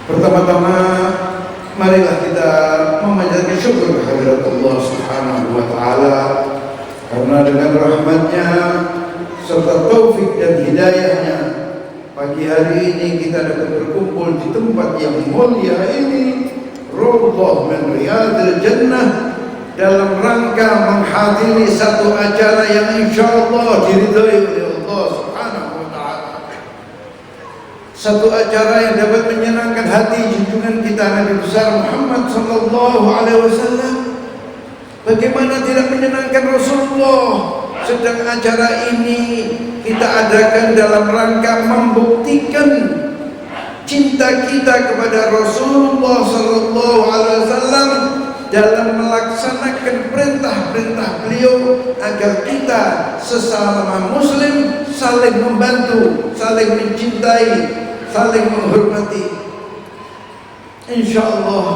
Pertama-tama marilah kita memanjatkan syukur kehadirat Allah Subhanahu wa taala, karena dengan rahmatnya serta taufik dan hidayahnya pagi hari ini kita dapat berkumpul di tempat yang mulia ini, Raudhah min Riyadil Jannah, dalam rangka menghadiri satu acara yang insyaallah diridhai oleh Allah Subhanahu wa taala. Satu acara yang dapat menyenangkan hati junjungan kita Nabi besar Muhammad sallallahu alaihi wasallam. Bagaimana tidak menyenangkan Rasulullah, sedang acara ini kita adakan dalam rangka membuktikan cinta kita kepada Rasulullah sallallahu alaihi wasallam dalam melaksanakan perintah-perintah beliau agar kita sesama muslim saling membantu, saling mencintai, saling menghormati. Insyaallah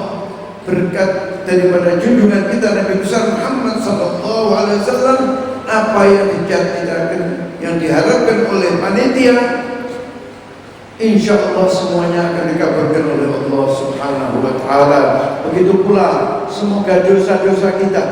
berkat daripada junjungan kita Nabi besar Muhammad sallallahu alaihi wasallam, apa yang dijanjikan, yang diharapkan oleh panitia, insyaallah semuanya akan dikabarkan oleh Allah Subhanahu wa taala. Begitu pula semoga dosa-dosa kita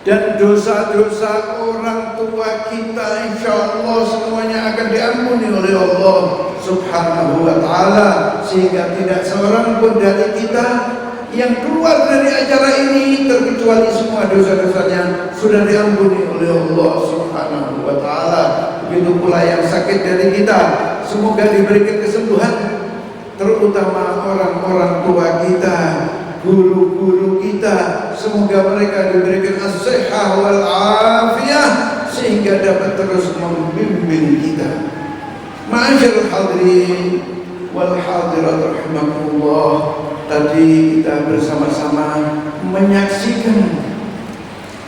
dan dosa-dosa orang tua kita insyaallah semuanya akan diampuni oleh Allah Subhanahu wa taala, sehingga tidak seorang pun dari kita yang keluar dari acara ini terkecuali semua dosa-dosanya sudah diampuni oleh Allah Subhanahu wa taala. Begitu pula yang sakit dari kita, semoga diberikan kesembuhan, terutama orang-orang tua kita, guru-guru kita, semoga mereka diberikan as-sihhah wal afiyah sehingga dapat terus membimbing kita. Ma'asyiral hadirin wal hadirat rahimakumullah, tadi kita bersama-sama menyaksikan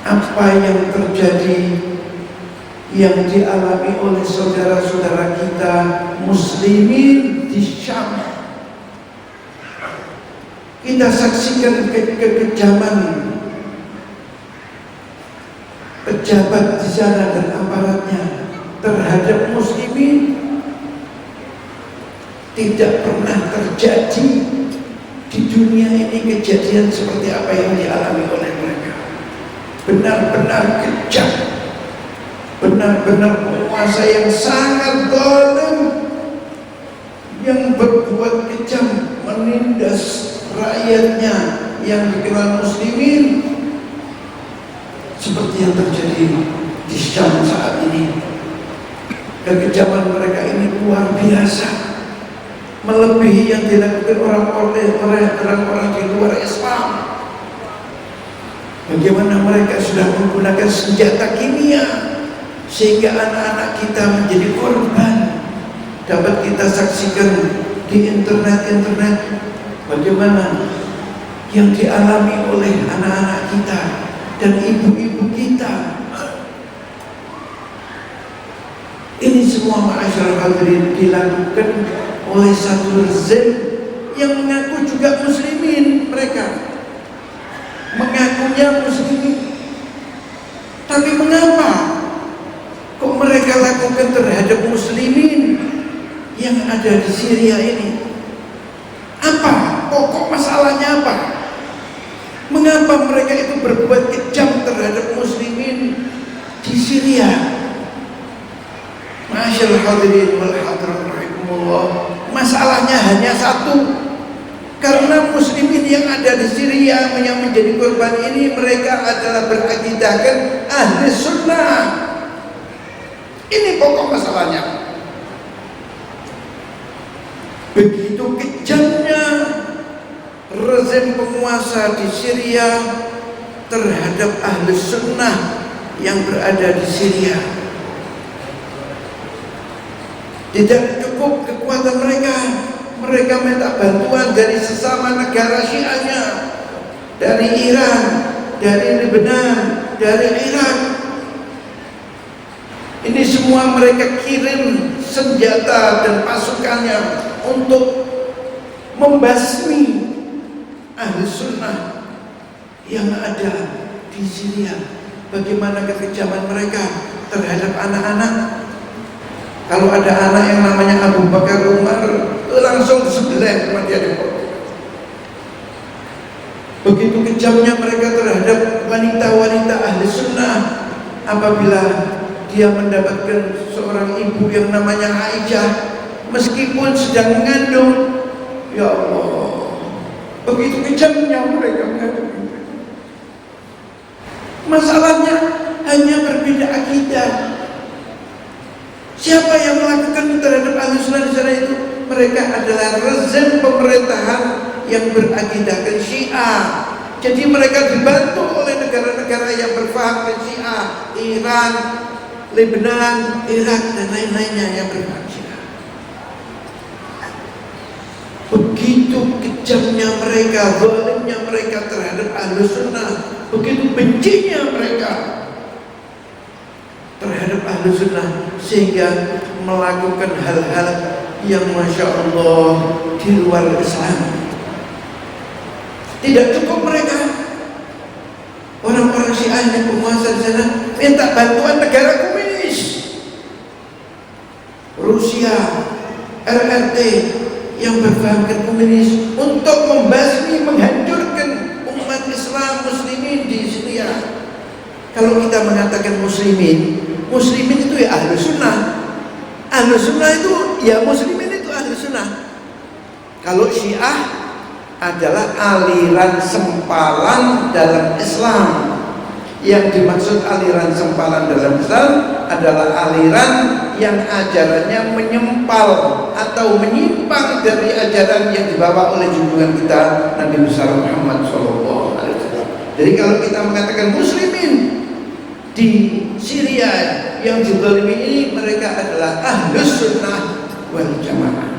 apa yang terjadi, yang dialami oleh saudara-saudara kita muslimin di Syam. Kita saksikan kekejaman pejabat di sana dan aparatnya terhadap muslimin. Tidak pernah terjadi di dunia ini kejadian seperti apa yang dialami oleh mereka. Benar-benar kejam, benar-benar penguasa yang sangat zalim, yang berbuat kejam, menindas rakyatnya yang dikenal muslimin, seperti yang terjadi di Syam saat ini. Kekejaman mereka ini luar biasa, melebihi yang dilakukan orang-orang di luar Islam. Bagaimana mereka sudah menggunakan senjata kimia sehingga anak-anak kita menjadi korban. Dapat kita saksikan di internet bagaimana yang dialami oleh anak-anak kita dan ibu-ibu kita. Ini semua ma'asyiral hadirin dilakukan oleh satu rezim yang mengaku juga muslimin. Mereka mengakunya muslimin, tapi mengapa kok mereka lakukan terhadap muslimin yang ada di Syria ini? Apa pokok masalahnya? Apa? Mengapa mereka itu berbuat kejam terhadap muslimin di Syria? Ma'asyiral hadirin wal hadirat rahimakumullah, masalahnya hanya satu. Karena muslimin yang ada di Syria yang menjadi korban ini, mereka adalah berakidahkan ahli sunnah. Ini pokok masalahnya. Begitu kejamnya rezim penguasa di Syria terhadap ahli sunnah yang berada di Syria. Tidak cukup kekuatan mereka, mereka minta bantuan dari sesama negara Syiahnya, dari Iran, dari Lebanon, dari Irak. Ini semua mereka kirim senjata dan pasukannya untuk membasmi ahli sunnah yang ada di Syria. Bagaimana kekejaman mereka terhadap anak-anak? Kalau ada anak yang namanya Abu Bakar Umar, langsung disembelih sama dia di Begitu kejamnya mereka terhadap wanita-wanita ahli sunnah. Apabila dia mendapatkan seorang ibu yang namanya Aisyah, meskipun sedang mengandung, ya Allah, begitu kejamnya mereka menghadapi. Masalahnya hanya berbeda akidah. Siapa yang melakukan terhadap ahli sunnah di sana itu? Mereka adalah rezim pemerintahan yang berakidahkan Syiah. Jadi mereka dibantu oleh negara-negara yang berpaham Syiah, Iran, Lebanon, Irak dan lain-lainnya yang berpaham Syiah. Begitu kejamnya mereka, zalimnya mereka terhadap ahli sunnah, begitu bencinya mereka terhadap ahli sunnah, sehingga melakukan hal-hal yang Masya Allah di luar Islam. Tidak cukup mereka, orang-orang Syiah yang penguasa di sana minta bantuan negara komunis, Rusia, RRT yang berpahamkan komunis untuk membasmi, menghancurkan umat Islam muslimin di Syria. Kalau kita mengatakan muslimin itu ya ahlu sunnah. Ahlu sunnah itu ya muslimin itu ahlu sunnah. Kalau Syiah adalah aliran sempalan dalam Islam. Yang dimaksud aliran sempalan dalam Islam adalah aliran yang ajarannya menyempal atau menyimpang dari ajaran yang dibawa oleh junjungan kita Nabi besar Muhammad SAW. Jadi kalau kita mengatakan muslimin di Syria yang dizalimi ini, mereka adalah ahlus sunnah wal jamaah.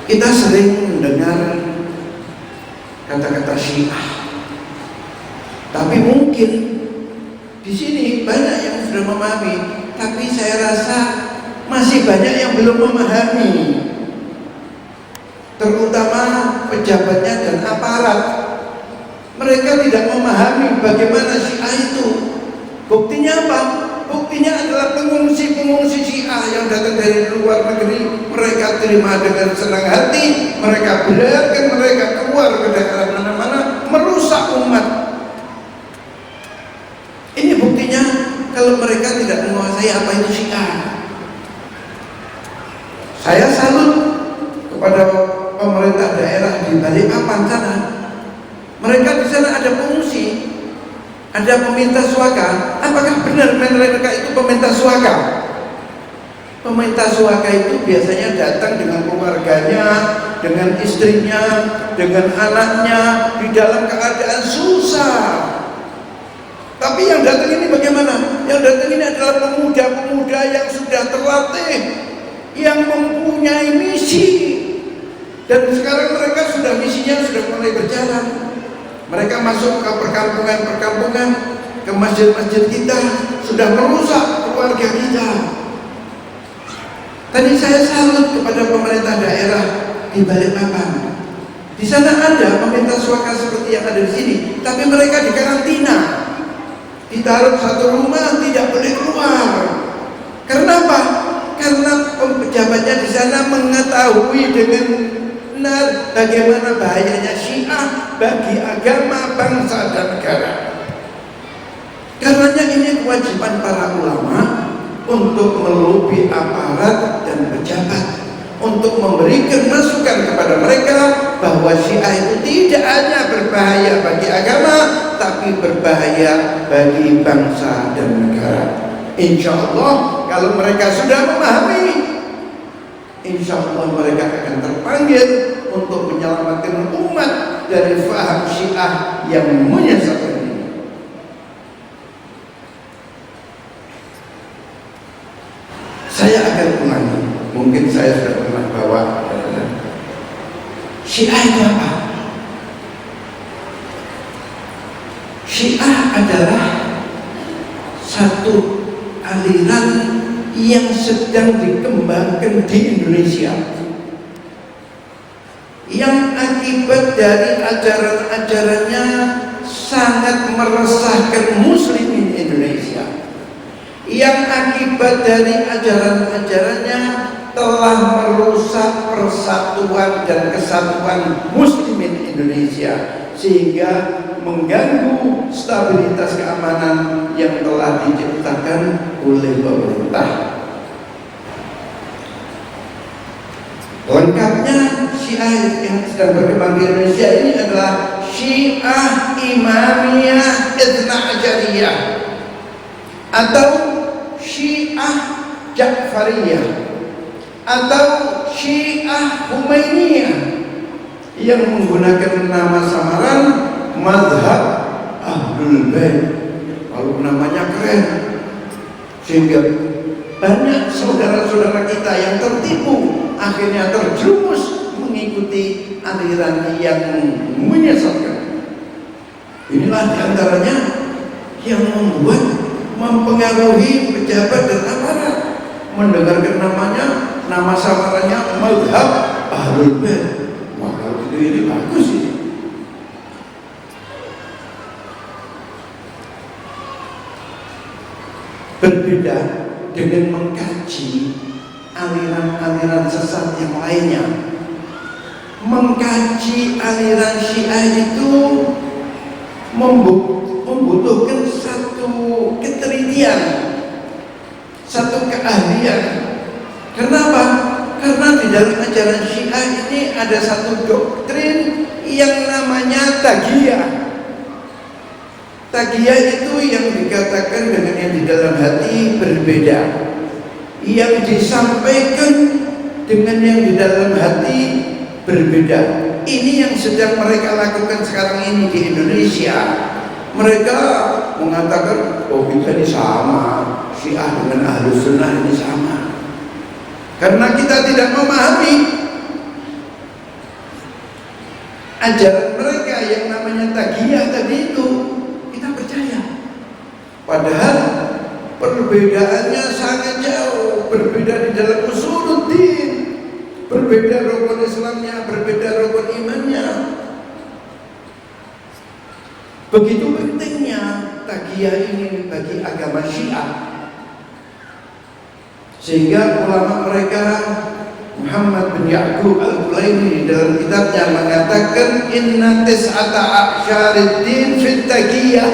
Kita sering mendengar kata-kata Syiah, tapi mungkin di sini banyak yang sudah memahami, tapi saya rasa masih banyak yang belum memahami, terutama pejabatnya dan aparat. Mereka tidak memahami bagaimana Syiah itu. Buktinya apa? Buktinya adalah pengungsi-pengungsi Syiah yang datang dari luar negeri. Mereka terima dengan senang hati. Mereka biarkan mereka keluar ke daerah mana-mana, merusak umat. Ini buktinya kalau mereka tidak menguasai apa itu Syiah. Saya salut kepada pemerintah daerah di Balikpapan sana. Mereka di sana ada pengungsi, ada peminta suaka. Apakah benar mereka itu peminta suaka? Peminta suaka itu biasanya datang dengan keluarganya, dengan istrinya, dengan anaknya, di dalam keadaan susah. Tapi yang datang ini bagaimana? Yang datang ini adalah pemuda-pemuda yang sudah terlatih, yang mempunyai misi. Dan sekarang mereka misinya sudah mulai berjalan. Mereka masuk ke perkampungan-perkampungan, ke masjid-masjid kita, sudah merusak keluarga kita. Tadi saya salut kepada pemerintah daerah di Balikpapan. Di sana ada peminta suaka seperti yang ada di sini, tapi mereka dikarantina, ditaruh satu rumah, tidak boleh keluar. Karena apa? Karena pejabatnya di sana mengetahui dengan benar bagaimana bahayanya Syiah bagi agama, bangsa dan negara. Karenanya ini kewajiban para ulama untuk melobi aparat dan pejabat untuk memberikan masukan kepada mereka bahwa Syiah itu tidak hanya berbahaya bagi agama, tapi berbahaya bagi bangsa dan negara. Insya Allah kalau mereka sudah memahami, insya Allah mereka akan terpanggil untuk menyelamatkan umat dari faham Syiah yang menyesatkan ini. Saya akan ulangi, mungkin saya sudah pernah bawa. Syiah itu apa? Syiah adalah satu aliran yang sedang dikembangkan di Indonesia, yang akibat dari ajaran-ajarannya sangat meresahkan muslimin Indonesia, yang akibat dari ajaran-ajarannya telah merusak persatuan dan kesatuan muslimin Indonesia, sehingga mengganggu stabilitas keamanan yang telah diciptakan oleh pemerintah. Lengkapnya Syiah yang sedang berkembang di Indonesia ini adalah Syiah Imamiyah Itsna Asyariyah atau Syiah Ja'fariyah atau Syiah Humainiyah yang menggunakan nama samaran mazhab Ahlul Bait. Kalau namanya keren, sehingga banyak saudara-saudara kita yang tertipu, akhirnya terjerumus mengikuti aliran yang menyesatkan. Inilah diantaranya yang mempengaruhi pejabat dan aparat mendengarkan namanya, nama samarannya mazhab Ahlul Bait. Wah, kalau gitu ini bagus sih. Berbeda dengan mengkaji aliran-aliran sesat yang lainnya. Mengkaji aliran Syiah itu membutuhkan satu ketelitian, satu keahlian. Kenapa? Karena di dalam ajaran Syiah ini ada satu doktrin yang namanya taqiyah. Taqiyah itu yang dikatakan dengan yang di dalam hati berbeda, yang disampaikan dengan yang di dalam hati berbeda. Ini yang sedang mereka lakukan sekarang ini di Indonesia. Mereka mengatakan, oh kita ini sama, Syiah dengan Ahlus Sunnah ini sama. Karena kita tidak memahami ajaran mereka yang namanya taqiyah tadi itu, kita percaya. Padahal perbedaannya sangat jauh, berbeda di dalam usuluddin, berbeda rukun Islamnya, berbeda rukun imannya. Begitu pentingnya taqiyah ini bagi agama Syiah, sehingga ulama mereka Muhammad bin Ya'qub Al-Kulaini dalam kitabnya mengatakan inna tis'ata a'syarid din fit taqiyah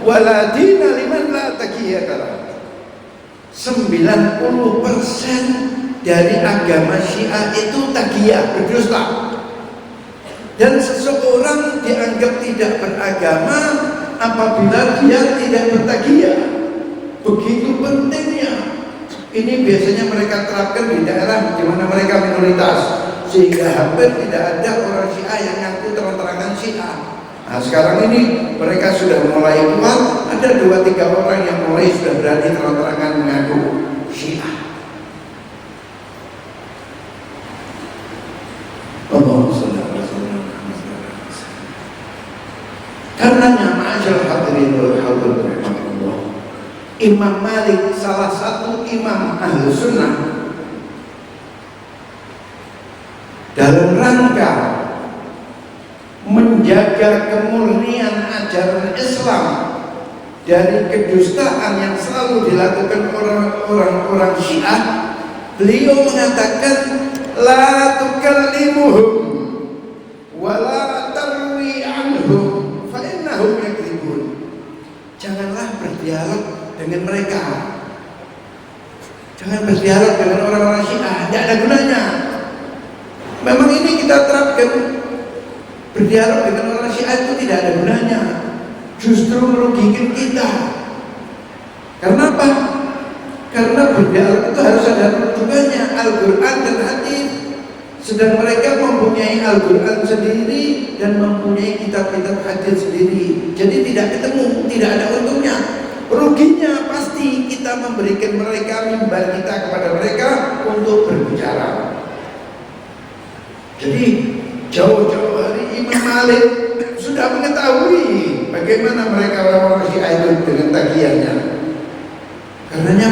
wala dina liman la taqiyah. 90% dari agama Syiah itu taqiyah, berdusta. Dan seseorang dianggap tidak beragama apabila dia tidak bertaqiyah. Begitu pentingnya. Ini biasanya mereka terapkan di daerah di mana mereka minoritas, sehingga hampir tidak ada orang Syiah yang ngaku terang-terangan Syiah. Nah sekarang ini mereka sudah mulai kuat, ada 2-3 orang yang mulai sudah berani terang-terangan mengaku Syiah. Karenanya ma'asyarul hadirin wal hadirat rahimakumullah, Imam Malik, salah satu imam Ahlus Sunnah, dalam rangka menjaga kemurnian ajaran Islam dari kedustaan yang selalu dilakukan orang-orang Syiah, beliau mengatakan la tukallimuhum wa la tarwi anhum fa innahum yakdzibun. Janganlah berdialog dengan mereka. Jangan berdialog dengan orang-orang Syiah, tidak ada gunanya. Memang ini kita terapkan, berdialog dengan orang Syiah itu tidak ada gunanya, justru merugikan kita. Karena apa? Karena berdialog itu harus ada rujukannya, Al-Quran dan hadis. Sedang mereka mempunyai Al-Quran sendiri dan mempunyai kitab-kitab hadis sendiri. Jadi tidak ketemu, tidak ada untungnya. Ruginya pasti kita memberikan mereka mimbar kita kepada mereka untuk berbicara. Jadi jauh-jauh hari Imam Malik sudah mengetahui bagaimana mereka orang-orang Syiah itu dengan taqiyahnya. Karenanya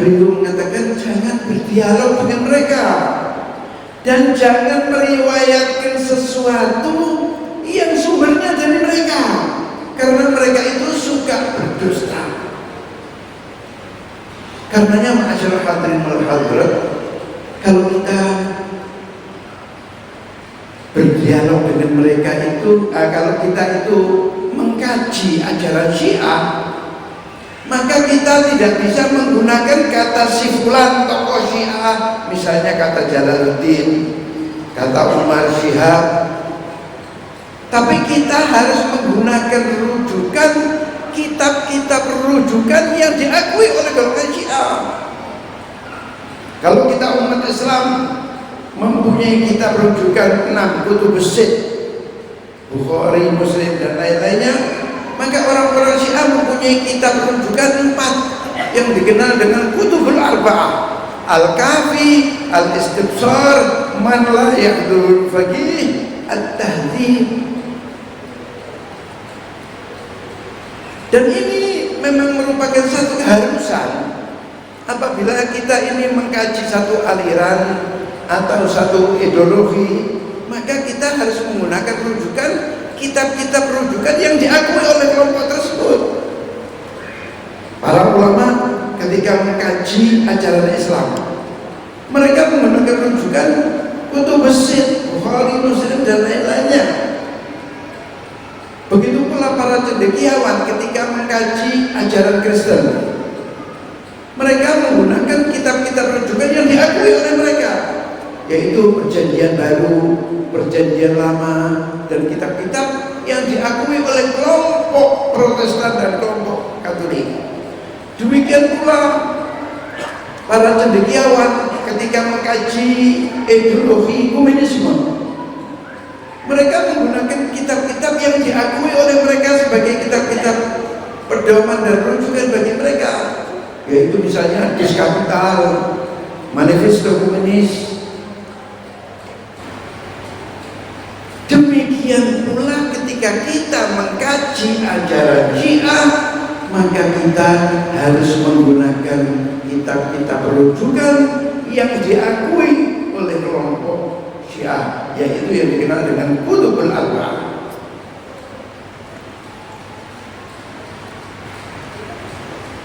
beliau mengatakan jangan berdialog dengan mereka dan jangan meriwayatkan sesuatu yang sumbernya dari mereka, karena mereka itu suka berdusta. Karenanya ma'asyarul hadirin wal hadirat, Kalau kita berdialog dengan mereka itu, kalau kita itu mengkaji ajaran Syiah, maka kita tidak bisa menggunakan kata si fulan tokoh Syiah, misalnya kata Jalaluddin, kata Umar Syihab, tapi kita harus menggunakan rujukan kitab-kitab rujukan yang diakui oleh golongan Syiah. Kalau kita umat Islam mempunyai kitab rujukan 6 kutub sit, Bukhari, Muslim dan lain-lainnya, maka orang-orang Syiah mempunyai kitab rujukan 4 yang dikenal dengan kutubul arba'ah: Al-Kafi, Al-Istibsar, Man la yahdul faqih, At-Tahdhib. Dan ini memang merupakan satu keharusan apabila kita ini mengkaji satu aliran atau satu ideologi, maka kita harus menggunakan rujukan kitab-kitab rujukan yang diakui oleh kelompok tersebut. Para ulama ketika mengkaji ajaran Islam, mereka menggunakan rujukan kutub sit, Bukhari, Muslim dan lain-lainnya. Begitu pula para cendekiawan ketika mengkaji ajaran Kristen, mereka menggunakan kitab-kitab rujukan yang diakui oleh mereka, yaitu Perjanjian Baru, Perjanjian Lama, dan kitab-kitab yang diakui oleh kelompok Protestan dan kelompok Katolik. Demikian pula para cendekiawan ketika mengkaji ideologi komunisme, mereka menggunakan kitab-kitab yang diakui oleh mereka sebagai kitab-kitab pedoman dan rujukan bagi mereka, yaitu misalnya Dis Kapital, Manifesto Komunis. Demikian pula ketika kita mengkaji ajaran Syiah, maka kita harus menggunakan kitab-kitab rujukan yang diakui oleh kelompok Syiah, yaitu yang dikenal dengan kutubul arba'ah.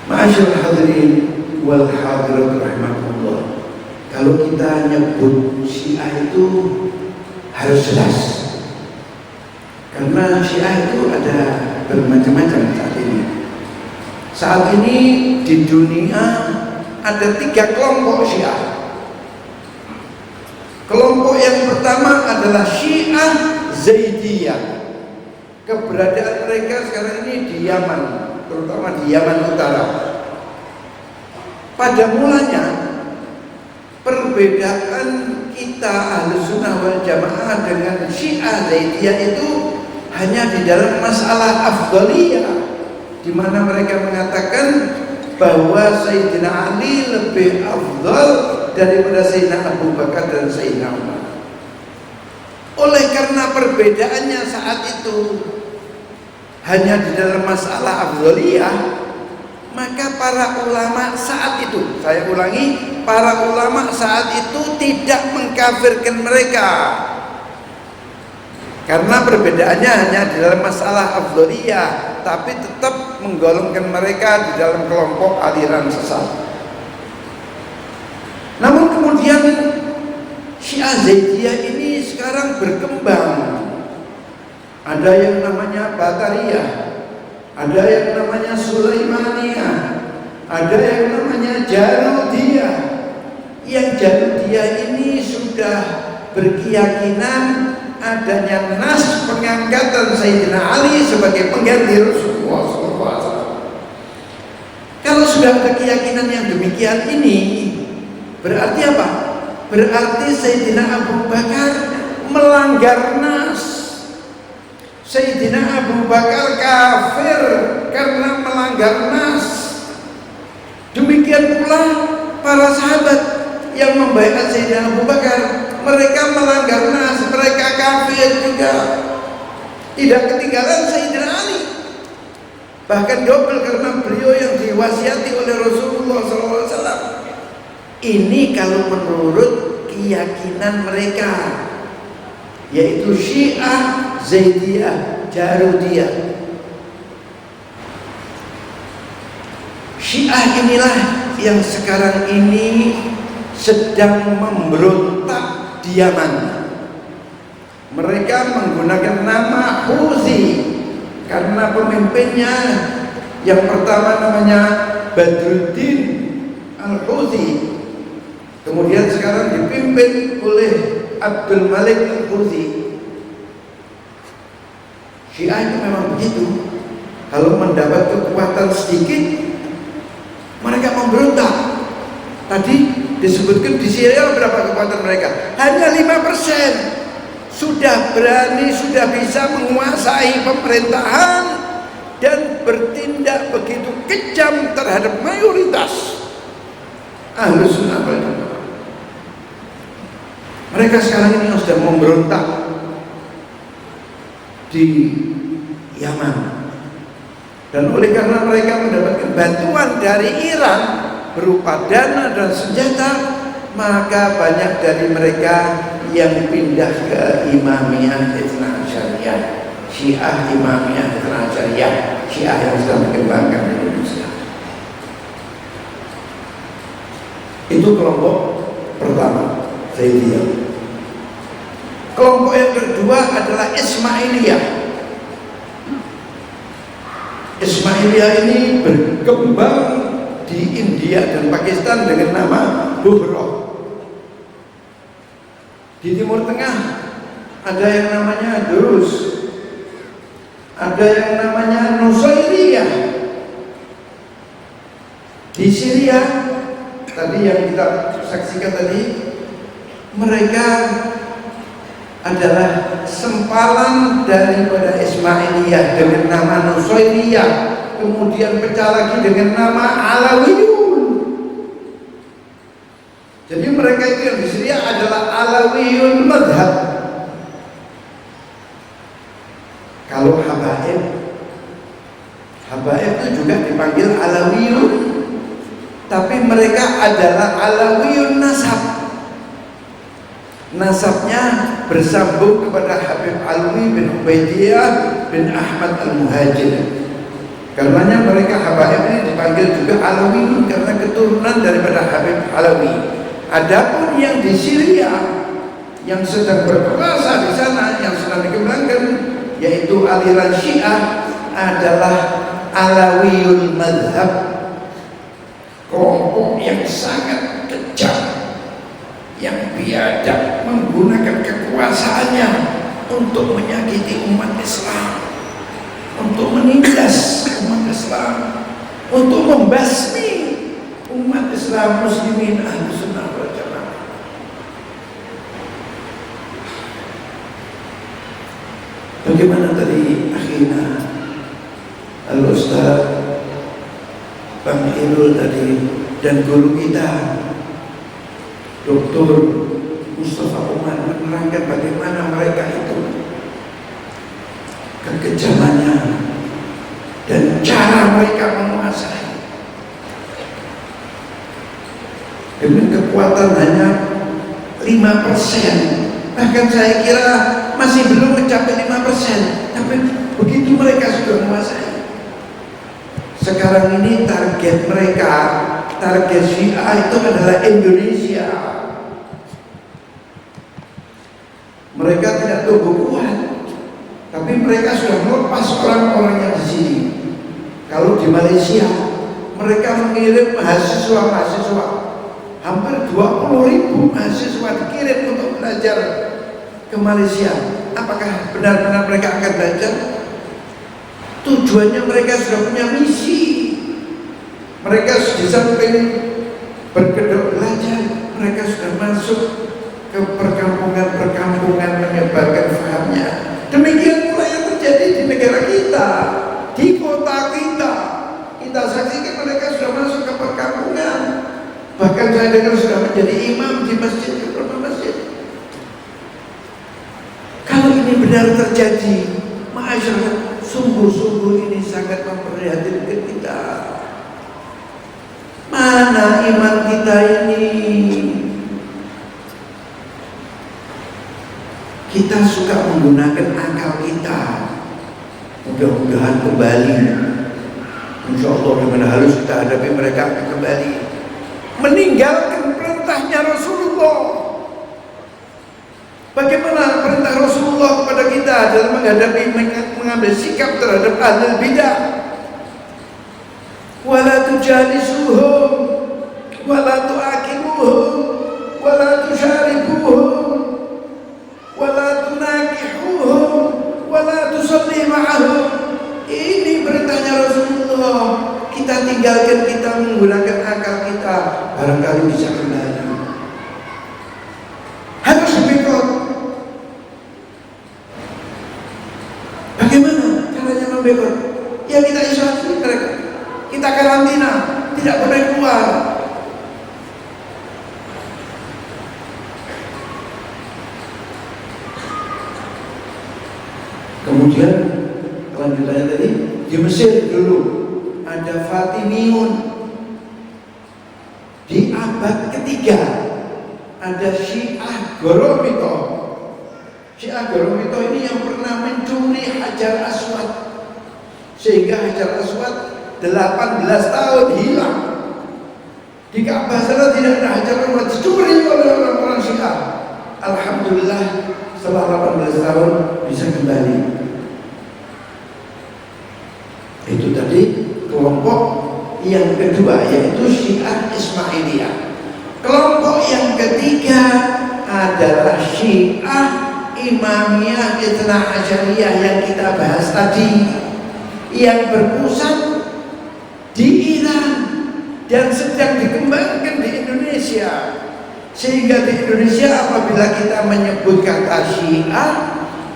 Ma'asyiral hadirin wal hadirat rahimakumullah. Kalau kita nyebut Syiah itu harus jelas, karena Syiah itu ada bermacam-macam saat ini. Saat ini di dunia ada 3 kelompok Syiah. Kelompok yang pertama adalah Syiah Zaidiyah. Keberadaan mereka sekarang ini di Yaman, terutama di Yaman Utara. Pada mulanya perbedaan kita Ahlussunnah wal Jamaah dengan Syiah Zaidiyah itu hanya di dalam masalah afdhaliyah, di mana mereka mengatakan bahwa Sayyidina Ali lebih afdal daripada Sayyidina Abu Bakar dan Sayyidina Umar. Oleh karena perbedaannya saat itu hanya di dalam masalah afdhaliyah, maka para ulama saat itu, saya ulangi, para ulama saat itu tidak mengkafirkan mereka, karena perbedaannya hanya di dalam masalah afdhaliyah, tapi tetap menggolongkan mereka di dalam kelompok aliran sesat. Namun kemudian Syiah Zaidiyah ini sekarang berkembang. Ada yang namanya Batariyah, ada yang namanya Sulaimaniyah, ada yang namanya Jaludiyah. Yang Jaludiyah ini sudah berkeyakinan adanya nas pengangkatan Sayyidina Ali sebagai pengganti Rasulullah SAW. Kalau sudah ada keyakinan yang demikian ini, berarti apa? Berarti Sayyidina Abu Bakar melanggar nas. Sayyidina Abu Bakar kafir karena melanggar nas. Demikian pula para sahabat yang membaiat Sayyidina Abu Bakar, mereka melanggar nas, mereka kafir juga. Tidak ketinggalan Sayyidina Ali, bahkan double karena beliau yang diwasiati oleh Rasulullah SAW. Ini kalau menurut keyakinan mereka, yaitu Syiah Zaidiyah Jarudiyah. Syiah inilah yang sekarang ini sedang memberontak di Yaman. Mereka menggunakan nama Houthi karena pemimpinnya yang pertama namanya Badruddin Al-Houthi, kemudian sekarang dipimpin oleh Abdul Malik Al-Houthi. Syiah itu memang begitu. Kalau mendapat kekuatan sedikit, mereka memberontak. Tadi disebutkan di Syria berapa kekuatan mereka? Hanya 5%. Sudah berani, sudah bisa menguasai pemerintahan dan bertindak begitu kejam terhadap mayoritas Ahlus Sunnah wal Jamaah. Mereka sekarang ini sudah memberontak di Yaman. Dan oleh karena mereka mendapatkan bantuan dari Iran berupa dana dan senjata, maka banyak dari mereka yang pindah ke Imamiyah Itsna Asyariyah, Syiah Imamiyah Itsna Asyariyah, Syiah yang sedang dikembangkan di Indonesia. Itu kelompok pertama, Zaidiyah. Kelompok yang kedua adalah Ismailiyah. Ismailiyah ini berkembang di India dan Pakistan dengan nama Buhroh. Di Timur Tengah ada yang namanya Durus, ada yang namanya Nusairiyah. Di Syria tadi yang kita saksikan tadi, mereka adalah sempalan daripada Ismailiyah dengan nama Nusairiyah, kemudian pecah lagi dengan nama Alawiyun. Jadi mereka itu yang di Syria adalah Alawiyun madhab. Kalau Habaib itu juga dipanggil Alawiyun, tapi mereka adalah Alawiyun nasab. Nasabnya bersambung kepada Habib Alwi bin Ubaidiyah bin Ahmad Al-Muhajir. Karenanya mereka Habaib ini dipanggil juga Alawiyun karena keturunan daripada Habib Alawi. Adapun yang di Syria yang sedang berkuasa di sana, yang sedang dikembangkan, yaitu aliran Syiah, adalah Alawiyul Madhab, kelompok yang sangat kejam, yang biadab, menggunakan kekuasaannya untuk menyakiti umat Islam, untuk menindas umat Islam, untuk membasmi umat Islam muslimin Ahlus Sunnah wal Jamaah. Bagaimana tadi akhirnya Al-Ustaz Bang Irul tadi dan guru kita Dr. Mustafa Umar menerangkan bagaimana mereka itu kekejamannya dan cara mereka menguasai dengan kekuatan hanya 5%. Bahkan saya kira masih belum mencapai 5%, tapi begitu mereka sudah menguasai. Sekarang ini target mereka, target Syiah itu adalah Indonesia. Mereka tidak tumbuh kuat, tapi mereka sudah melepas orang-orang yang di sini. Kalau di Malaysia, mereka mengirim mahasiswa, hampir 20.000 mahasiswa dikirim untuk belajar ke Malaysia. Apakah benar-benar mereka akan belajar? Tujuannya mereka sudah punya misi. Mereka di samping berkedok belajar, mereka sudah masuk ke perkampungan-perkampungan menyebarkan fahamnya. Demikian pula yang terjadi di negara kita, di kota kita. Kita saksikan mereka sudah masuk ke perkampungan. Bahkan saya dengar sudah menjadi imam di masjid, beberapa masjid. Kalau ini benar terjadi, masyarakat, sungguh-sungguh ini sangat memprihatinkan kita. Mana iman kita ini? Kita suka menggunakan akal kita. Mudah-mudahan kembali. Insya Allah dengan halus kita hadapi mereka akan kembali meninggalkan perintahnya Rasulullah. Bagaimana perintah Rasulullah kepada kita dalam menghadapi mengambil sikap terhadap ahlul bidah? Wala tujalisuhum wala tuakimuhum wala tusyaribuhum wala tunakihuhum wala tusalli ma'ahum. Ini perintahnya Rasulullah. Kita tinggalkan, kita menggunakan akal kita, barangkali bisa kembali. Harus boikot. Bagaimana caranya memboikot? Ya kita isolasi mereka, kita karantina, tidak boleh keluar. Kemudian kelanjutannya tadi di Mesir dulu ada Fatimiyun. Di abad ketiga ada Syiah Goromito. Syiah Goromito ini yang pernah mencuri Hajar Aswad, sehingga Hajar Aswad 18 tahun hilang. Di Ka'bah sana tidak ada Hajar Aswad, dicuri oleh orang-orang Syiah. Alhamdulillah setelah 18 tahun bisa kembali. Itu tadi kelompok yang kedua, yaitu Syiah Ismailiyah. Kelompok yang ketiga adalah Syiah Imamiyah Itsna Asyariyah yang kita bahas tadi, yang berpusat di Iran dan sedang dikembangkan di Indonesia. Sehingga di Indonesia apabila kita menyebut kata Syiah,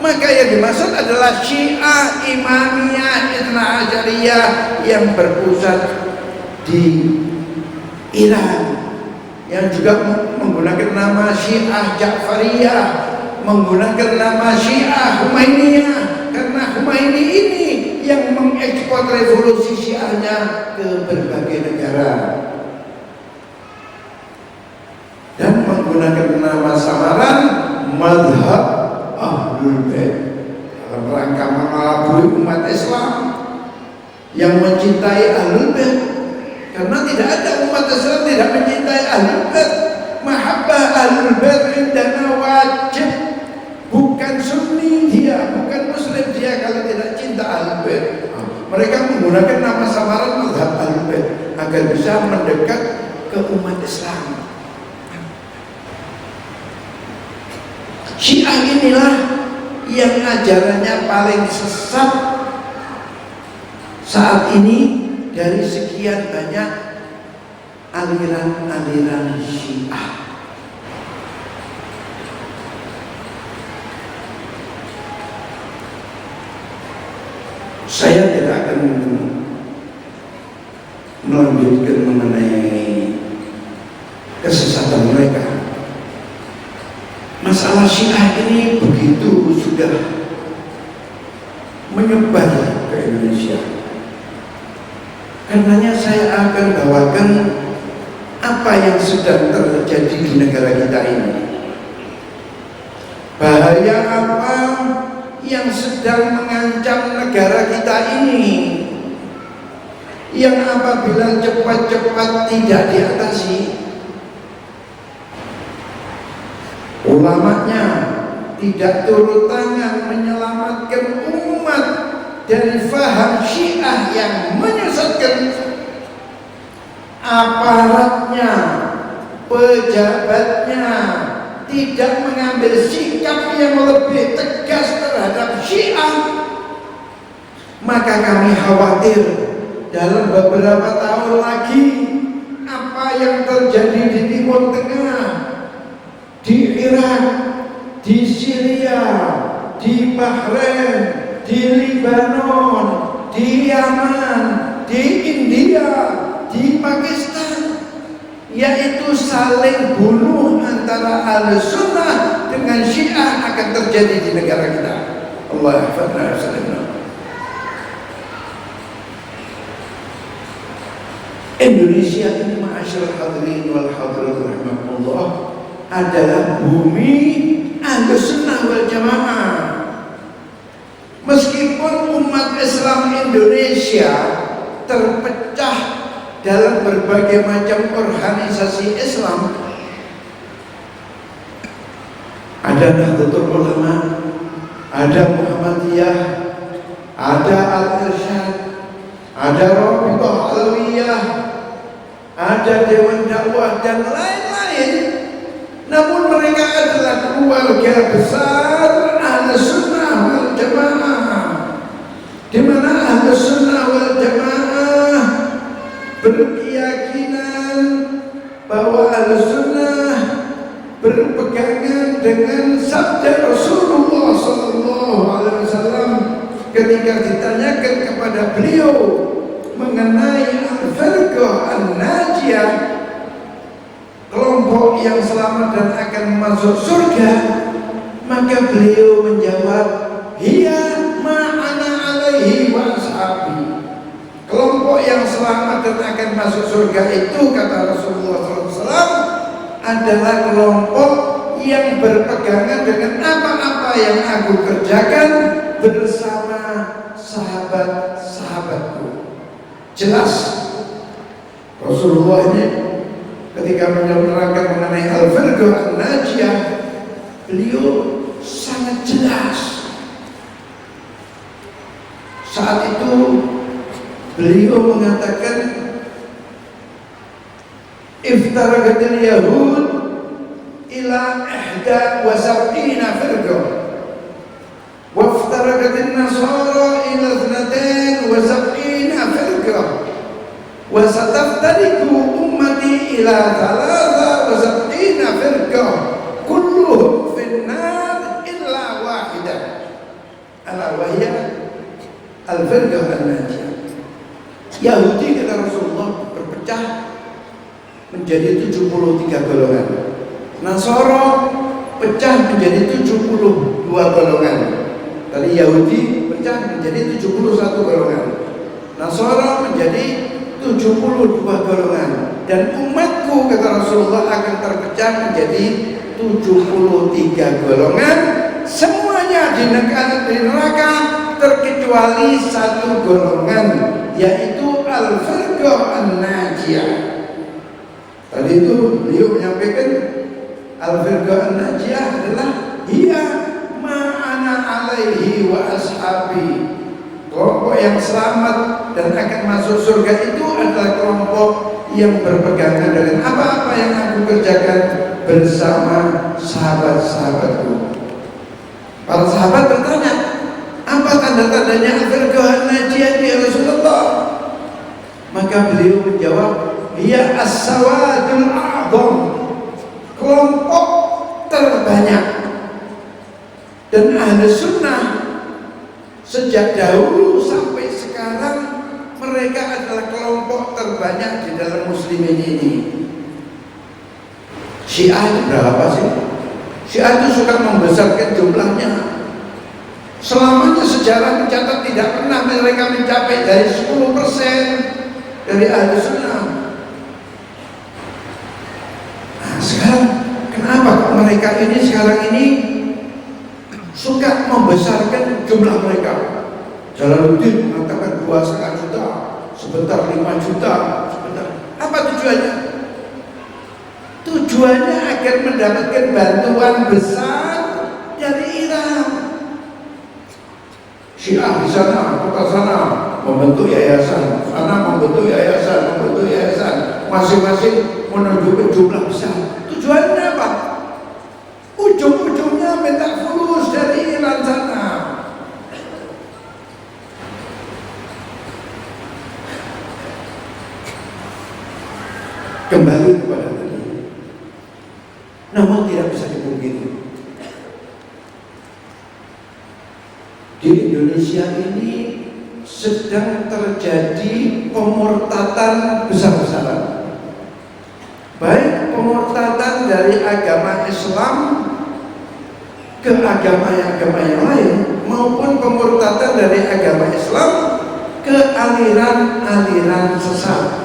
maka yang dimaksud adalah Syiah Imamiyah Itsna Asyariyah yang berpusat di Iran, yang juga menggunakan nama Syiah Ja'fariyah, menggunakan nama Syiah Humainiyah, karena Humaini ini yang mengekspor revolusi Syiahnya ke berbagai negara, dan menggunakan nama samaran Mazhab Ahlul Bait dalam rangka mengelabui umat Islam yang mencintai Ahlul Bait, karena tidak ada umat Islam tidak mencintai Ahlul Bait. Mahabbah Ahlul Bait indana wajib. Bukan Sunni dia, bukan Muslim dia kalau tidak cinta Ahlul Bait. Mereka menggunakan nama samaran Mazhab Ahlul Bait agar bisa mendekat ke umat Islam. Syiah inilah yang ajarannya paling sesat saat ini dari sekian banyak aliran-aliran Syiah. Saya tidak akan melanjutkan mengenai kesesatan mereka. Masalah Syiah ini begitu sudah menyebar ke Indonesia. Karenanya saya akan bawakan apa yang sedang terjadi di negara kita ini. Bahaya apa yang sedang mengancam negara kita ini, yang apabila cepat-cepat tidak diatasi, ulamanya tidak turun tangan menyelamatkan umat dari faham Syiah yang menyesatkan, aparatnya, pejabatnya tidak mengambil sikap yang lebih tegas terhadap Syiah, maka kami khawatir dalam beberapa tahun lagi apa yang terjadi di Timur Tengah, di Irak, di Syria, di Bahrain, di Lebanon, di Yaman, di India, di Pakistan, yaitu saling bunuh antara Ahlussunnah dengan Syiah akan terjadi di negara kita. Allah hafadna salimna. Indonesia ini ma'asyiral hadirin wal hadirat rahimakumullah adalah bumi Ahlussunnah wal Jamaah. Meskipun umat Islam Indonesia terpecah dalam berbagai macam organisasi Islam, ada Nahdlatul Ulama, ada Muhammadiyah, ada Al-Irsyad, ada Rabithah Alawiyah, ada Dewan Dakwah dan lain-lain. Namun mereka adalah keluarga besar Ahlus Sunnah wal Jamaah, di mana Ahlus Sunnah wal Jamaah berkeyakinan bahwa Ahlus Sunnah berpegangan dengan sabda Rasulullah SAW ketika ditanyakan kepada beliau mengenai al-firqah an-najiyah, kelompok yang selamat dan akan masuk surga, maka beliau menjawab, hiya ma'ana alaihi wa ashabi. Kelompok yang selamat dan akan masuk surga itu, kata Rasulullah SAW, adalah kelompok yang berpegangan dengan apa-apa yang aku kerjakan bersama sahabat-sahabatku. Jelas Rasulullah ini ketika menerangkan mengenai al-firqah an-najiyah, beliau sangat jelas. Saat itu beliau mengatakan, iftaraqatil yahud ila 71 firqah wa iftaraqatin nasara ila 72 firqah wa sataftariqu ummati ila 73 firqah kulluhum finnar illa wahidah ala wahya al-firqah an-najiyah. Yahudi, kata Rasulullah, berpecah menjadi 73 golongan. Nasara pecah menjadi 72 golongan. Tadi Yahudi pecah menjadi 71 golongan. Nasara menjadi 72 golongan. Dan umatku, kata Rasulullah, akan terpecah menjadi 73 golongan. Semuanya di neraka terkecuali satu golongan, yaitu al-firqah an-najiyah. Tadi itu beliau menyampaikan al-firqah an-najiyah adalah hiya ma'ana alaihi wa ashabi. Kelompok yang selamat dan akan masuk surga itu adalah kelompok yang berpegangan dengan apa-apa yang aku kerjakan bersama sahabat-sahabatku. Para sahabat bertanya, apa tanda-tandanya al-firqah an-najiyah ya Rasulullah? Maka beliau menjawab, hiya as-sawadul a'zam, kelompok terbanyak. Dan ahli sunnah sejak dahulu sampai sekarang mereka adalah kelompok terbanyak di dalam muslimin ini. Syiah itu berapa sih? Syiah itu suka membesarkan jumlahnya. Selamanya sejarah mencatat tidak pernah mereka mencapai dari 10% dari ahli sunnah. Nah, sekarang kenapa mereka ini sekarang ini suka membesarkan jumlah mereka? Jalaluddin mengatakan 2,5 juta, sebentar 5 juta, sebentar. Apa tujuannya? Tujuannya agar mendapatkan bantuan besar dari Iran. Syiah di sana, kota sana membentuk yayasan, sana membentuk yayasan, masing-masing menunjukkan jumlah besar. Tujuannya apa? Ujung-ujungnya minta fulus dari Iran sana. Kembali kepada tadi, namun tidak bisa dipungkiri, di Indonesia ini sedang terjadi pemurtadan besar-besaran, baik pemurtadan dari agama Islam ke agama yang lain, maupun pemurtadan dari agama Islam ke aliran-aliran sesat.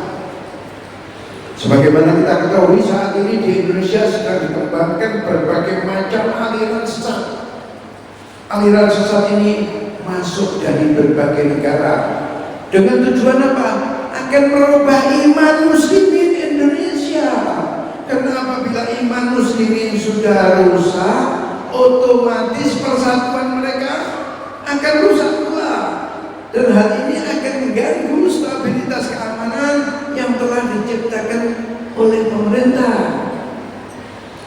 Sebagaimana kita ketahui, saat ini di Indonesia sedang dikembangkan berbagai macam aliran sesat. Aliran sesat ini masuk dari berbagai negara dengan tujuan apa? Akan merubah iman muslimin Indonesia. Karena apabila iman muslimin sudah rusak, otomatis persatuan mereka akan rusak pula. Dan hal ini akan mengganggu stabilitas keamanan yang telah diciptakan oleh pemerintah.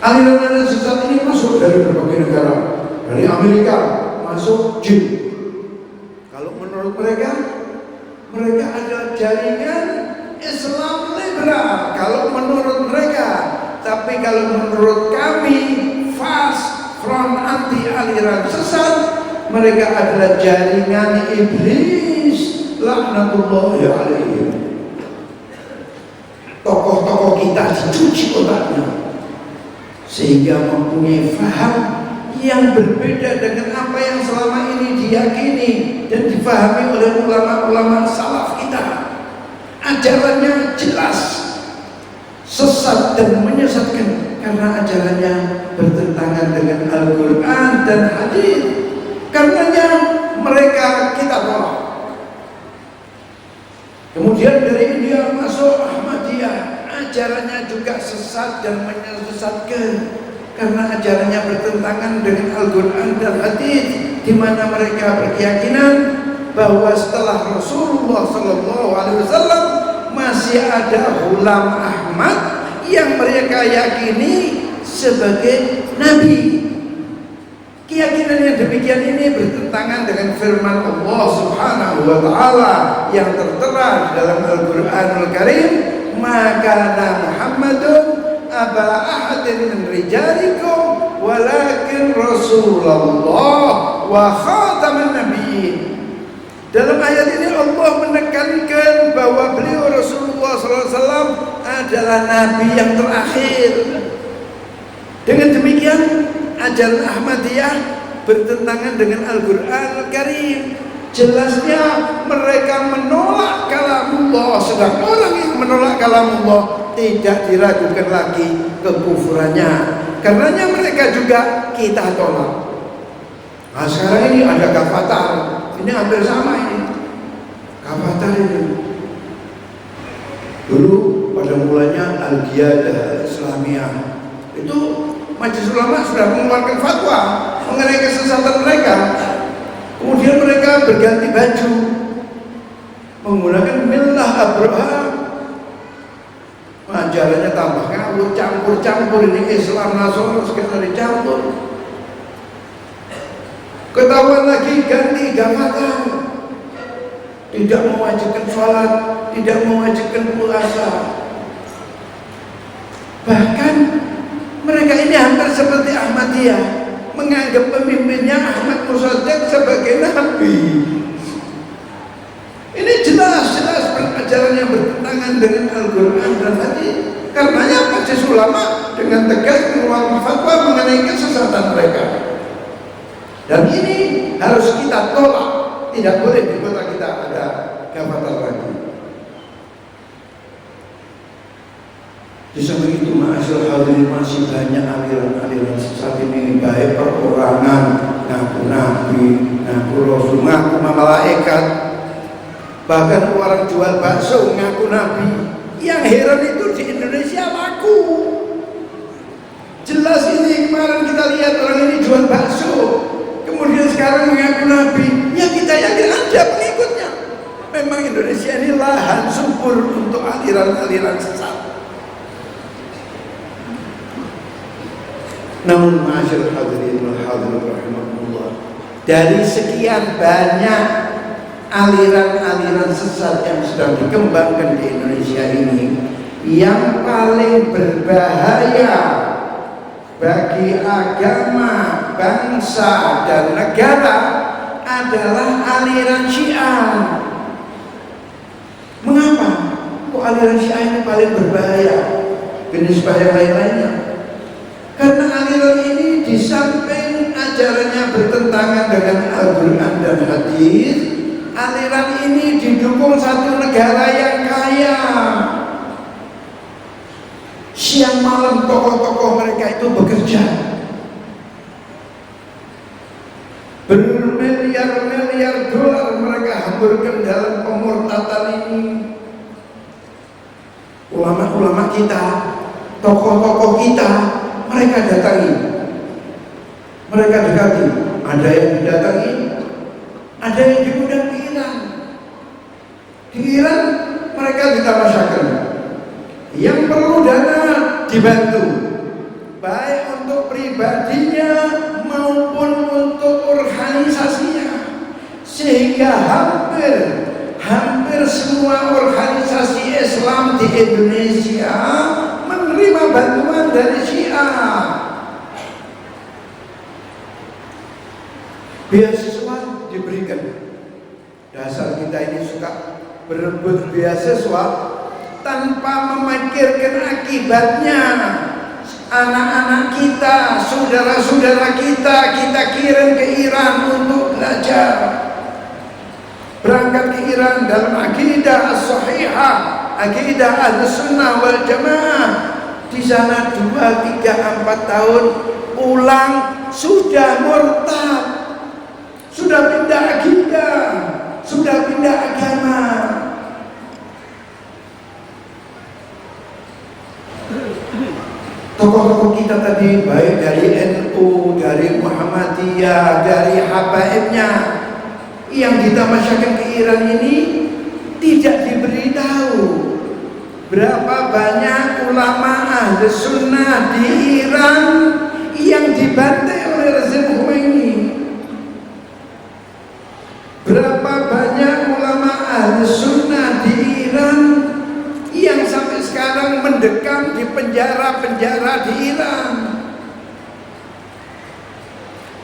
Aliran-aliran sesat ini masuk dari berbagai negara, dari Amerika masuk jin. Kalau menurut mereka adalah jaringan Islam liberal. Kalau menurut mereka, tapi kalau menurut kami Fast Front Anti Aliran Sesat, mereka adalah jaringan iblis laknatullahi alaihim. Tokoh-tokoh kita dicuci otaknya sehingga mempunyai faham yang berbeda dengan apa yang selama ini diyakini dan difahami oleh ulama-ulama salaf kita. Ajarannya jelas sesat dan menyesatkan karena ajarannya bertentangan dengan Al-Quran dan hadis. Karenanya mereka kita tolak. Kemudian dari India masuk Ahmadiyah, ajarannya juga sesat dan menyesatkan karena ajarannya bertentangan dengan Al-Quran dan hadis, di mana mereka berkeyakinan bahwa setelah Rasulullah SAW masih ada Ghulam Ahmad yang mereka yakini sebagai nabi. Keyakinan yang demikian ini bertentangan dengan firman Allah Subhanahu wa taala yang tertera dalam Al-Qur'anul Karim, "Maka Muhammadun aba ahadin min rijalikum walakin Rasulullah wa khataman nabiyyin." Dalam ayat ini Allah menekankan bahwa beliau Rasulullah SAW adalah nabi yang terakhir. Dengan demikian ajaran Ahmadiyah bertentangan dengan Al-Quran Al-Karim. Jelasnya mereka menolak kalamullah, sedang orang yang menolak kalamullah tidak diragukan lagi kekufurannya. Karenanya mereka juga kita tolak. Nah sekarang ini ada Gavatar, ini hampir sama ini Gavatar ini. Dulu pada mulanya Al-Qiyadah Islamiyah itu Majelis Ulama sudah mengeluarkan fatwa mengenai kesesatan mereka. Kemudian mereka berganti baju menggunakan millah Abraham. Ajarannya tambah ngawur, campur-campur, ini Islam Nasrani sekarang dicampur. Ketahuan lagi ganti Gavatar, tidak mewajibkan sholat, tidak mewajibkan puasa. Bahkan mereka ini hampir seperti Ahmadiyah, menganggap pemimpinnya Ahmad Musaddiq sebagai nabi. Ini jelas-jelas ajaran yang bertentangan dengan Al-Quran dan hadis. Karenanya Majelis Ulama dengan tegas mengeluarkan fatwa mengenai kesesatan mereka. Dan ini harus kita tolak. Tidak boleh di kota kita ada Gavatar lagi. Di samping itu ma'asyar hadirin masih banyak aliran-aliran sesat ini, baik perorangan, ngaku nabi, ngaku rasul, ngaku malaikat, bahkan orang jual bakso ngaku nabi. Yang heran itu di Indonesia laku. Jelas ini kemarin kita lihat orang ini jual bakso, kemudian sekarang mengaku nabi. Ya kita yakin ada pengikutnya. Memang Indonesia ini lahan subur untuk aliran-aliran sesat. Namun ma'asyar hadirin wal hadirat rahimakumullah, dari sekian banyak aliran-aliran sesat yang sedang dikembangkan di Indonesia ini, yang paling berbahaya bagi agama, bangsa dan negara adalah aliran Syiah. Mengapa? Kok aliran Syiah ini paling berbahaya binisbah yang lain-lainnya? Karena aliran ini di samping ajarannya bertentangan dengan Al-Quran dan hadis, aliran ini didukung satu negara yang kaya. Siang malam tokoh-tokoh mereka itu bekerja, bermiliar-miliar dolar mereka hamburkan dalam pemurtatan ini. Ulama-ulama kita, tokoh-tokoh kita, mereka datangi, Mereka dekati, ada yang didatangi, ada yang diundang ke Iran. Di Iran mereka ditamasyakan. Yang perlu dana dibantu, baik untuk pribadinya maupun untuk organisasinya, sehingga hampir semua organisasi Islam di Indonesia menerima bantuan dari Syiah. Beasiswa diberikan. Dasar kita ini suka berebut beasiswa tanpa memikirkan akibatnya. Anak-anak kita, saudara-saudara kita kirim ke Iran untuk belajar. Berangkat ke Iran dalam akidah as-sahihah, akidah Ahlussunnah wal Jamaah. Di sana 2, 3, 4 tahun pulang sudah murtad, sudah pindah akidah, sudah pindah agama. Tokoh-tokoh kita tadi, baik dari NU, dari Muhammadiyah, dari habaibnya, yang ditamasyakan ke Iran ini tidak diberitahu berapa banyak ulama Ahlus Sunnah di Iran yang dibantai oleh rezim Khomeini. Berapa banyak ulama Ahlus Sunnah di Iran yang sampai sekarang mendekam di penjara-penjara di Iran.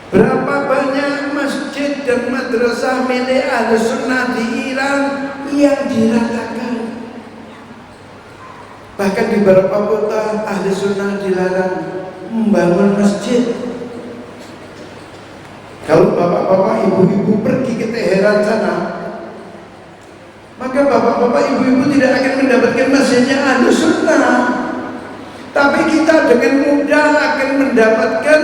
Berapa banyak masjid dan madrasah milik Ahlus Sunnah di Iran yang diratakan. Bahkan di beberapa kota Ahlus Sunnah dilarang membangun masjid. Kalau bapak-bapak, ibu-ibu pergi ke Teheran sana, maka bapak-bapak, ibu-ibu tidak akan mendapatkan masjidnya Ahlus Sunnah. Tapi kita dengan mudah akan mendapatkan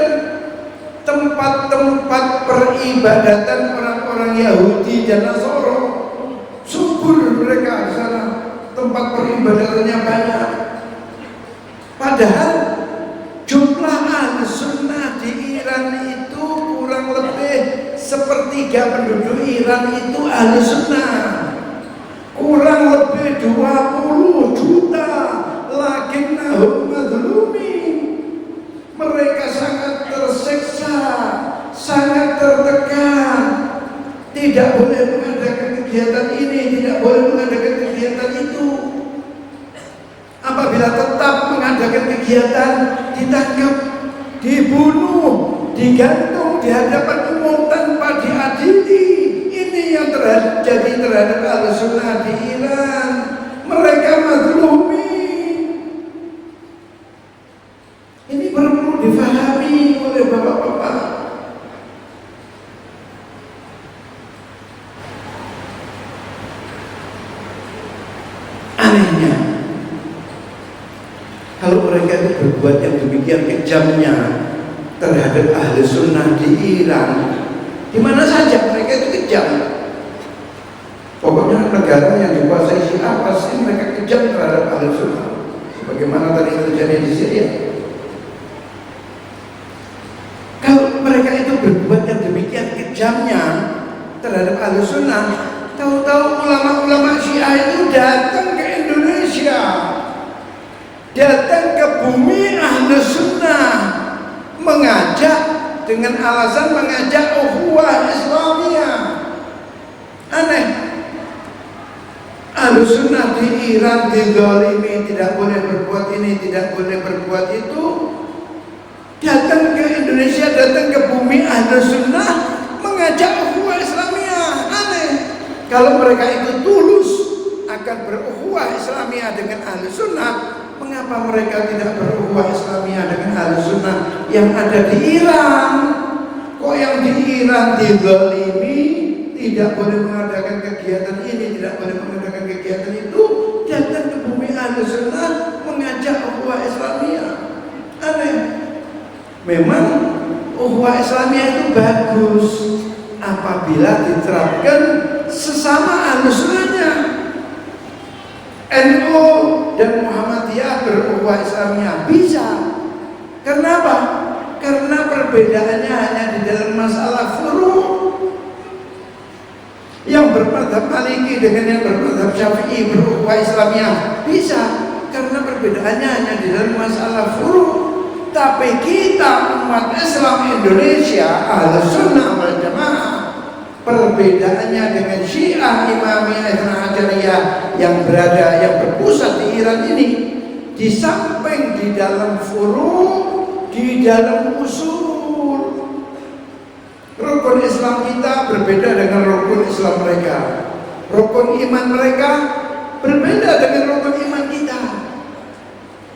tempat-tempat peribadatan orang-orang Yahudi dan Nasara. Subur mereka di sana, tempat peribadatannya banyak. Padahal jumlah Ahlus Sunnah di Iran itu kurang lebih sepertiga penduduk Iran itu Ahlus Sunnah. Kurang lebih 20 juta lakinnahum mazlumin. Mereka sangat tersiksa, sangat tertekan. Tidak boleh mengadakan kegiatan ini, tidak boleh mengadakan kegiatan itu. Apabila tetap mengadakan kegiatan, ditangkap, dibunuh, digantung di hadapan umum tanpa diadili. Ini yang terjadi terhadap Ahlus Sunnah di Iran. Mereka mazlumi. Ini perlu difahami oleh bapak-bapak. Anehnya, kalau mereka itu berbuat yang demikian kejamnya terhadap Ahlus Sunnah di Iran, di mana saja mereka itu kejam. Pokoknya negara yang dikuasai Syiah pasti mereka kejam terhadap Ahlus Sunnah. Sebagaimana tadi terjadi di Syria. Kalau mereka itu berbuat yang demikian kejamnya terhadap Ahlus Sunnah, tahu-tahu ulama-ulama Syiah itu datang ke Indonesia, datang ke bumi Ahlus Sunnah, mengajak dengan alasan mengajak ukhuwah Islamiyah. Aneh. Ahlus Sunnah di Iran dizalimi, tidak boleh berbuat ini, tidak boleh berbuat itu. Datang ke Indonesia, datang ke bumi Ahlus Sunnah, mengajak ukhuwah Islamiyah. Aneh. Kalau mereka itu tulus akan berukhuwah Islamiyah dengan Ahlus Sunnah, mengapa mereka tidak berukhuwah Islamiyah dengan Ahlus Sunnah yang ada di Iran? Kok yang di Iran dizalimi, tidak boleh mengadakan kegiatan ini, tidak boleh mengadakan kegiatan itu, datang ke bumi Ahlus Sunnah mengajak ukhuwah Islamiyah. Aneh. Memang ukhuwah Islamiyah itu bagus apabila diterapkan sesama Ahlus Sunnahnya. NU dan Muhammadiyah berukhuwah Islamiyah bisa. Kenapa? Karena perbedaannya hanya di dalam masalah furu'. Yang bermadzhab Maliki dengan yang bermadzhab Syafi'i berukhuwah Islamiyah bisa, karena perbedaannya hanya di dalam masalah furu'. Tapi kita umat Islam Indonesia Ahlus Sunnah wal Jamaah, perbedaannya dengan Syiah Imamiyah Itsna Asyariyah yang berpusat di Iran ini, di samping di dalam furu', di dalam usul. Rukun Islam kita berbeda dengan rukun Islam mereka. Rukun iman mereka berbeda dengan rukun iman kita.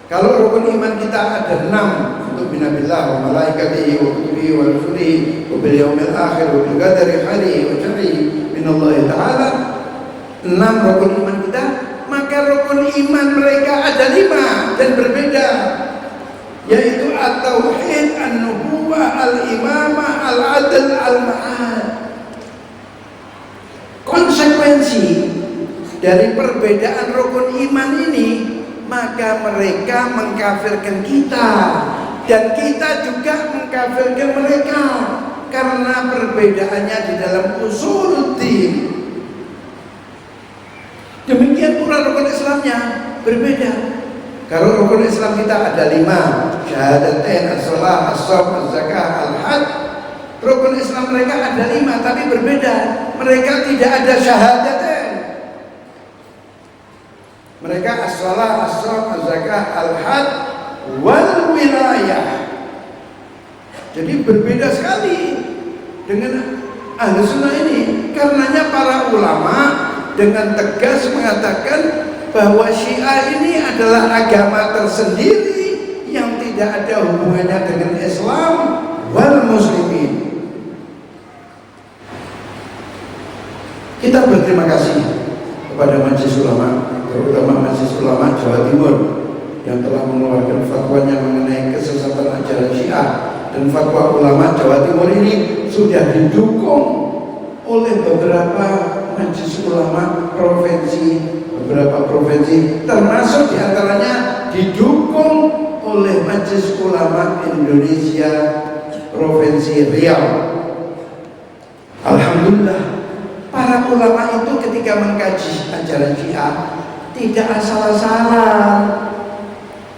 Kalau rukun iman kita ada 6, untuk binabillah wa malaikatihi wa kutubihi wa rusulihi wa bil yaumil akhir wa bil qadari khairihi wa syarrihi minallahi ta'ala, 6 rukun iman kita. Maka rukun iman mereka ada 5 dan berbeda, yaitu at-tauhid, an-nubuwah, al-imamah, al-adl, al-ma'ad. Konsekuensi dari perbedaan rukun iman ini, maka mereka mengkafirkan kita dan kita juga mengkafirkan mereka karena perbedaannya di dalam usuluddin. Demikian pula rukun Islamnya berbeda. Kalau rukun Islam kita ada 5, syahadatain, as-shalah, as-shaum, az-zakah, al-hajj. Rukun Islam mereka ada 5 tapi berbeda. Mereka tidak ada syahadatain. Mereka as-shalah, as-shaum, az-zakah, al-hajj wal wilayah. Jadi berbeda sekali dengan Ahlus Sunnah ini. Karenanya para ulama dengan tegas mengatakan bahwa Syiah ini adalah agama tersendiri yang tidak ada hubungannya dengan Islam wal muslimin. Kita berterima kasih kepada Majelis Ulama, terutama Majelis Ulama Jawa Timur yang telah mengeluarkan fatwanya mengenai kesesatan ajaran Syiah, dan fatwa ulama Jawa Timur ini sudah didukung oleh beberapa majelis ulama beberapa provinsi, termasuk diantaranya didukung oleh Majelis Ulama Indonesia Provinsi Riau. Alhamdulillah, para ulama itu ketika mengkaji ajaran Syiah tidak asal-asalan,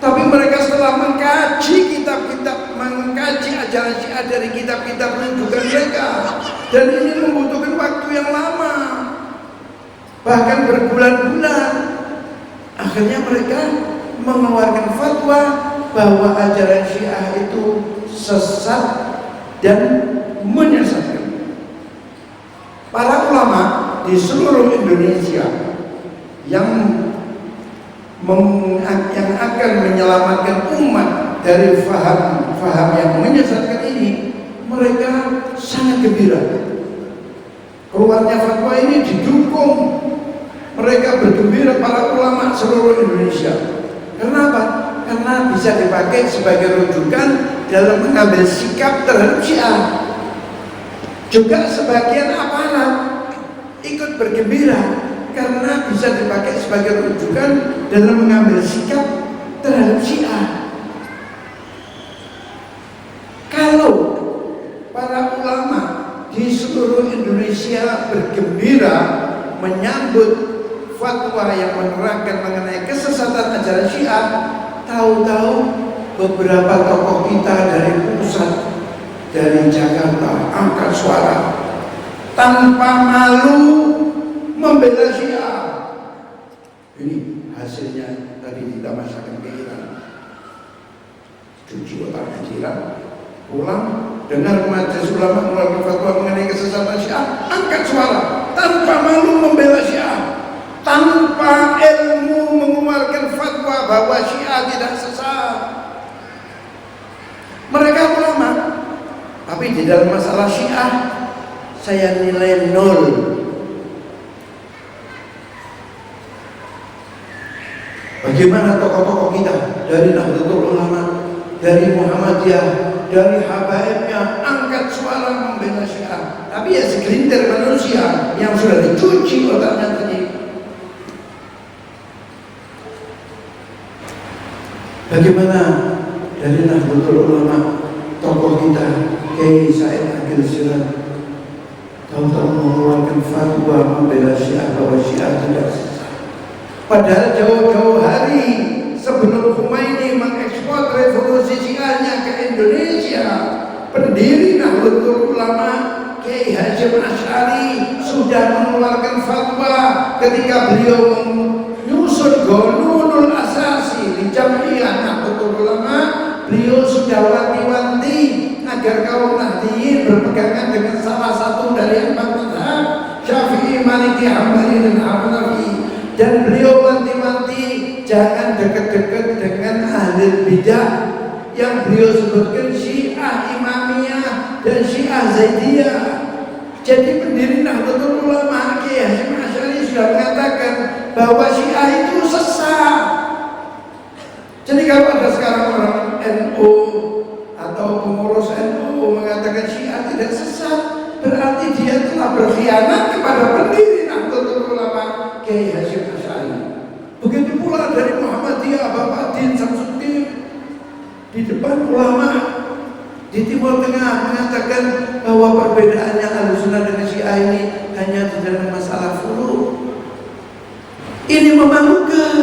tapi mereka setelah mengkaji kitab-kitab, mengkaji ajaran Syiah dari kitab-kitab rujukan mereka, dan ini membutuhkan waktu yang lama, bahkan berbulan-bulan. Akhirnya mereka mengeluarkan fatwa bahwa ajaran Syiah itu sesat dan menyesatkan. Para ulama di seluruh Indonesia yang akan menyelamatkan umat dari faham yang menyesatkan ini, mereka sangat gembira. Keluarnya fatwa ini didukung. Mereka bergembira, para ulama seluruh Indonesia. Kenapa? Karena bisa dipakai sebagai rujukan dalam mengambil sikap terhadap Syiah. Juga sebagian aparat ikut bergembira karena bisa dipakai sebagai rujukan dalam mengambil sikap terhadap Syiah. Kalau para ulama di seluruh Indonesia bergembira menyambut fatwa yang menerangkan mengenai kesesatan ajaran Syiah, tahu-tahu beberapa tokoh kita dari pusat, dari Jakarta, angkat suara tanpa malu membela Syiah. Ini hasilnya tadi kita masakan ke Iran, cuci otaknya di Iran, pulang dengar majelis ulama mengeluarkan fatwa mengenai kesesatan Syiah, angkat suara tanpa malu membela Syiah, tanpa ilmu mengeluarkan fatwa bahwa Syiah tidak sesat. Mereka ulama, tapi di dalam masalah Syiah saya nilai 0. Bagaimana tokoh-tokoh kita dari Nahdlatul Ulama, dari Muhammadiyah, dari habaibnya angkat suara membela Syiah, tapi ya segelintir manusia yang sudah dicuci otaknya tadi. Bagaimana dari Nahdlatul Ulama, tokoh Kiai Said Akhil Siraj tahu-tahu mengeluarkan fatwa membela Syiah bahwa Syiah tidak sesat. Padahal jauh-jauh hari sebelum Khomeini mengekspor revolusi Syiahnya ke Indonesia, pendiri Nahdlatul Ulama Kiai Hasyim Asy'ari sudah mengeluarkan fatwa ketika beliau menyusun Qanunul Asasi di Jam'iyah Nahdlatul Ulama. Beliau sudah wanti-wanti agar kaum Nahdliyin berpegangan dengan salah satu dari empat mazhab, Syafi'i, Maliki, Hambali, dan Hanafi. Dan beliau wanti-wanti jangan dekat-dekat dengan ahli bidah yang beliau sebutkan Syiah Imamiyah dan Syiah Zaidiyah. Jadi pendiri Nahdlatul Ulama Kiai Hasyim Asy'ari sudah mengatakan bahwa Syiah itu sesat. Jadi kalau ada sekarang orang NU atau pengurus NU mengatakan Syiah tidak sesat, berarti dia telah berkhianat kepada pendiri Nahdlatul Ulama Kiai Hasyim Asy'ari. Begitu pula dari Muhammadiyah Bapak Din Samsuddin di depan ulama di Timur Tengah mengatakan bahwa perbedaannya Ahlussunnah dengan Syiah ini hanya dalam masalah furu'. Ini memalukan.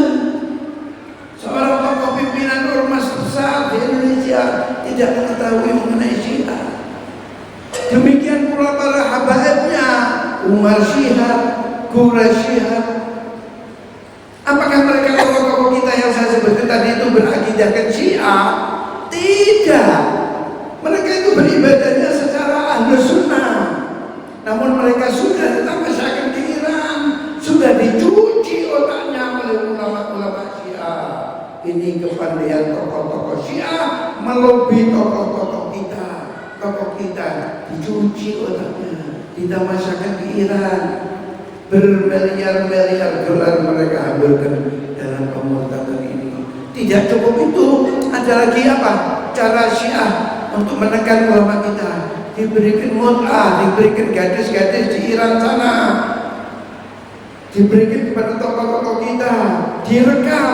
Seorang tokoh pimpinan ormas besar di Indonesia tidak mengetahui mengenai Syiah. Demikian pula para habaibnya, Umar Syihab, Quraisy Syihab. Apakah mereka tokoh-tokoh kita yang saya sebutkan tadi itu berakidahkan Syiah? Tidak. Mereka itu beribadahnya secara Ahlus Sunnah. Namun mereka sudah ditamasyakan ke Iran, sudah dicuci otaknya oleh ulama-ulama Syiah. Ini kepandaian tokoh-tokoh Syiah melobi tokoh-tokoh kita. Tokoh kita dicuci otaknya, ditamasyakan ke Iran. Bermiliar-miliar dolar mereka hamburkan dalam pemurtadan ini. Tidak cukup itu, ada lagi apa? Cara Syiah untuk menekan ulama kita. Diberikan mut'ah, diberikan gadis-gadis di Iran sana, diberikan kepada tokoh-tokoh kita, direkam.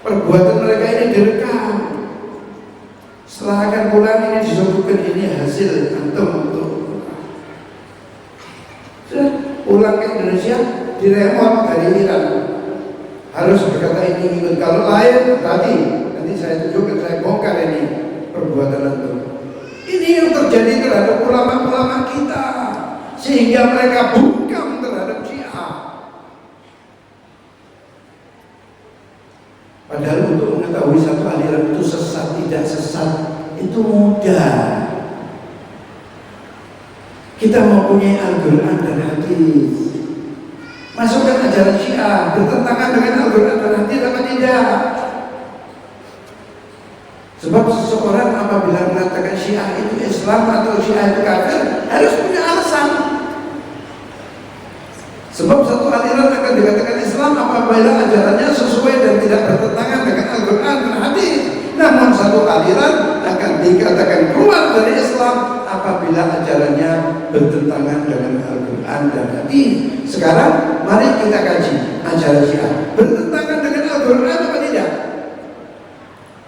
Perbuatan mereka ini direkam. Setelah akan pulang ini disebutkan ini hasil antum untuk pulang ke Indonesia diremot dari Iran. Harus berkata ini ikut, kalau lain nanti saya tunjukkan, saya bongkar ini perbuatan antum. Ini yang terjadi terhadap ulama-ulama kita, sehingga mereka bungkam terhadap Syiah. Padahal untuk mengetahui satu aliran itu sesat tidak sesat itu mudah. Kita mempunyai Al-Quran dan hadis. Masukkan ajaran Syiah bertentangan dengan Al-Quran dan hadis apa tidak? Sebab seseorang apabila mengatakan Syiah itu Islam atau Syiah itu kafir harus punya alasan. Sebab satu aliran akan dikatakan Islam apabila ajarannya sesuai dan tidak bertentangan dengan Al-Quran dan hadis. Namun satu aliran akan dikatakan keluar dari Islam apabila ajarannya bertentangan dengan Al-Quran dan hadis. Sekarang mari kita kaji ajaran Syiah bertentangan dengan Al-Quran apa tidak?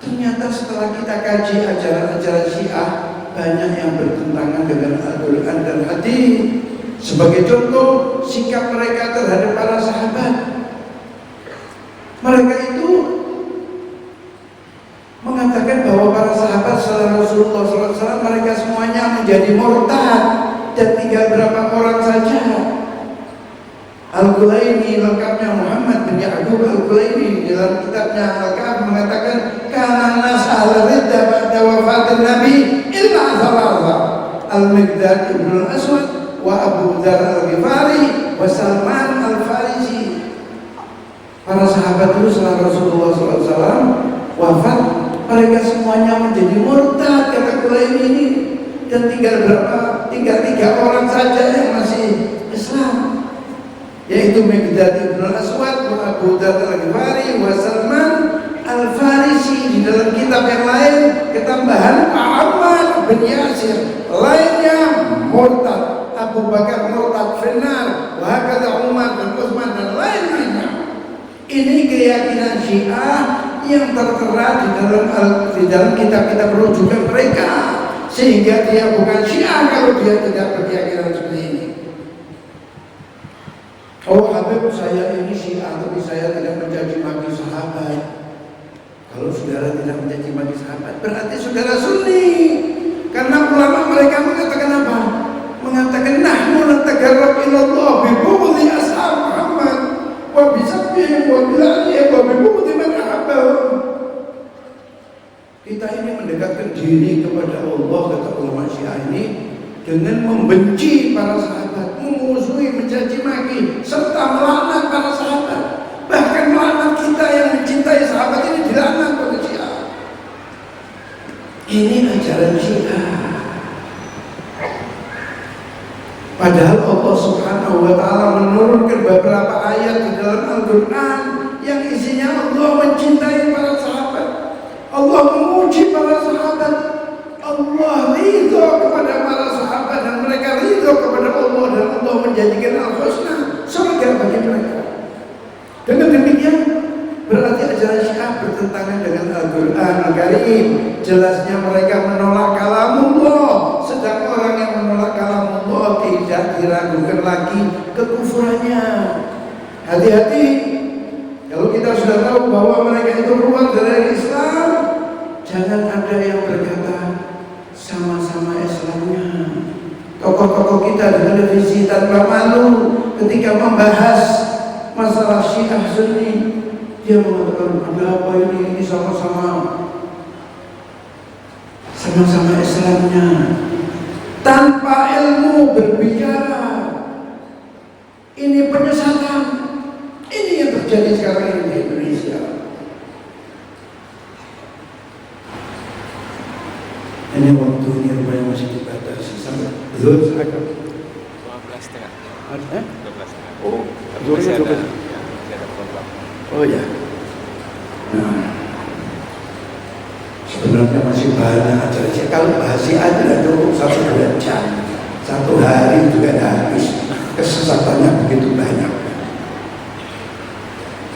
Ternyata setelah kita kaji ajaran-ajaran Syiah banyak yang bertentangan dengan Al-Quran dan hadis. Sebagai contoh sikap mereka terhadap para sahabat. Mereka itu mengatakan bahwa para sahabat setelah Rasulullah SAW mereka semuanya menjadi murtad dan tinggal berapa orang saja. Al-Qulaini lengkapnya Muhammad bin Ya'qub Al-Qulaini dalam kitabnya Al-Kahf mengatakan kana nas ahla ridda ba'da wafatin Nabi illa thalatha Al-Miqdad ibn al-Aswad wa Abu Dzar al-Ghifari wa Salman al-Farisi. Para sahabat itu setelah Rasulullah SAW wafat mereka semuanya menjadi murtad kata Qulaini ini, dan tinggal berapa? Tinggal 3 orang saja yang masih Islam, yaitu Miqdad ibn al-Aswad wa Abu Dzar al-Ghifari wa Salman al-Farisi. Di dalam kitab yang lain ketambahan Ammar bin Yasir, lainnya murtad. Abu Bakar murtad finnar, wa hakadha Umar dan Utsman dan lain-lainnya. Ini keyakinan Syiah yang tertera di dalam kitab-kitab rujukan mereka. sehingga dia bukan Syiah kalau dia tidak berkeyakinan seperti ini. Oh Habib, saya ini Syiah tapi saya tidak mencaci maki sahabat. Kalau saudara tidak mencaci maki sahabat, berarti saudara Sunni. Karena ulama mereka mengatakan apa? Mengatakan nahnu natagarrab ilallah bi bughdi ashab Muhammad wa bi sabbihim wa bi la'nihim wa bi bughdi man ahabbahum. Kita ini mendekatkan diri kepada Allah, kata ulama Syiah ini, dengan membenci para sahabat, memusuhi, mencaci maki, serta melaknat para sahabat. Bahkan melaknat kita yang mencintai sahabat ini dilaknat oleh Syiah. Ini ajaran Syiah. Padahal Allah Subhanahu wa Ta'ala menurunkan beberapa ayat di dalam Al-Quran yang isinya Allah mencintai para sahabat, Allah memuji para sahabat, Allah ridho kepada para sahabat, dan mereka ridho kepada Allah, dan Allah menjanjikan al-husna, surga bagi mereka. Dengan demikian berarti ajaran Syiah bertentangan dengan Al-Quran Al-Karim. Jelasnya mereka menolak kalamullah, sedang orang yang menolak kalamullah tidak diragukan lagi kekufurannya. Hati-hati, kalau kita sudah tahu bahwa mereka itu keluar dari Islam, jangan ada yang berkata sama-sama Islamnya. Tokoh-tokoh kita di televisi tanpa malu ketika membahas masalah Syiah Sunni, dia mengatakan ada apa ini sama-sama Islamnya, tanpa ilmu berbicara. Ini penyesatan. Ini yang terjadi sekarang ini di Indonesia. Ini waktu ini rupanya masih dibatasi sampai zuhur agak 12.30. 12.30. Oh, masih zuhurnya ada program. Oh ya. Nah, sebenarnya masih banyak acara. Kalau bahas aja cukup 1-2 jam, 1 hari juga dah habis. Kesesatannya begitu banyak.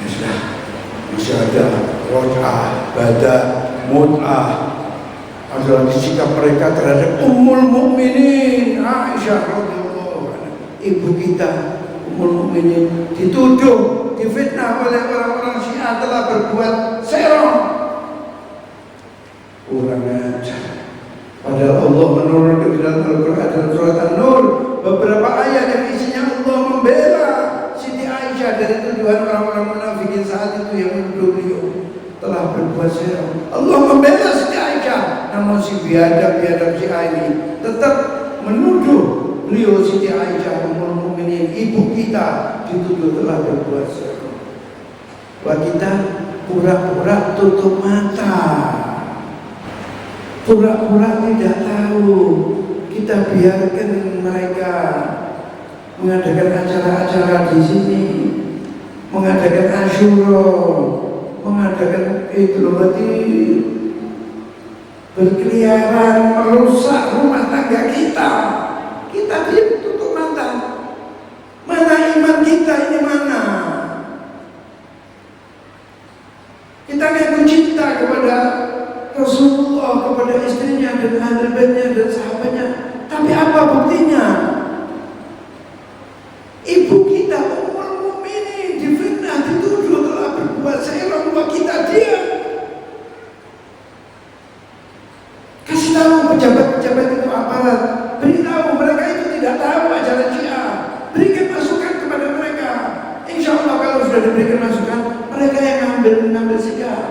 Ya sudah, masih ada roj'ah, badah, mut'ah. Ada lagi sikap mereka terhadap Ummul Mukminin Aisyah radhiyallahu anha, ibu kita Ummul Mukminin, dituduh, difitnah oleh orang-orang Syiah telah berbuat serong. Kurang ajar. Padahal Allah menurunkan di dalam Al-Quran dalam surat An-Nur beberapa ayat yang isinya Allah membela Siti Aisyah dari tuduhan orang-orang munafikin saat itu yang menuduh beliau telah berbuat serong. Allah membela Siti Aisyah, namun si biadab Syiah ini tetap menuduh beliau Siti Aisyah Ummul Mukminin, ibu kita, dituduh telah berbuat serong. Wah, kita pura-pura tutup mata, pura-pura tidak tahu. Kita biarkan mereka mengadakan acara-acara di sini, mengadakan Asyura, mengadakan berarti berkeliaran merusak rumah tangga kita. Kita diam, tutup mata. Mana iman kita ini mana? Kita mengaku cinta kepada Rasulullah, kepada istrinya dan ahli baitnya dan sahabatnya, tapi apa buktinya? Ibu kita Ummul Mukminin difitnah, dituduh telah berbuat serong, kita diam. Kasih tahu pejabat-pejabat itu, aparat, beritahu mereka itu tidak tahu ajaran Syiah, berikan masukan kepada mereka. Insya Allah kalau sudah diberikan masukan, mereka yang mengambil sikap.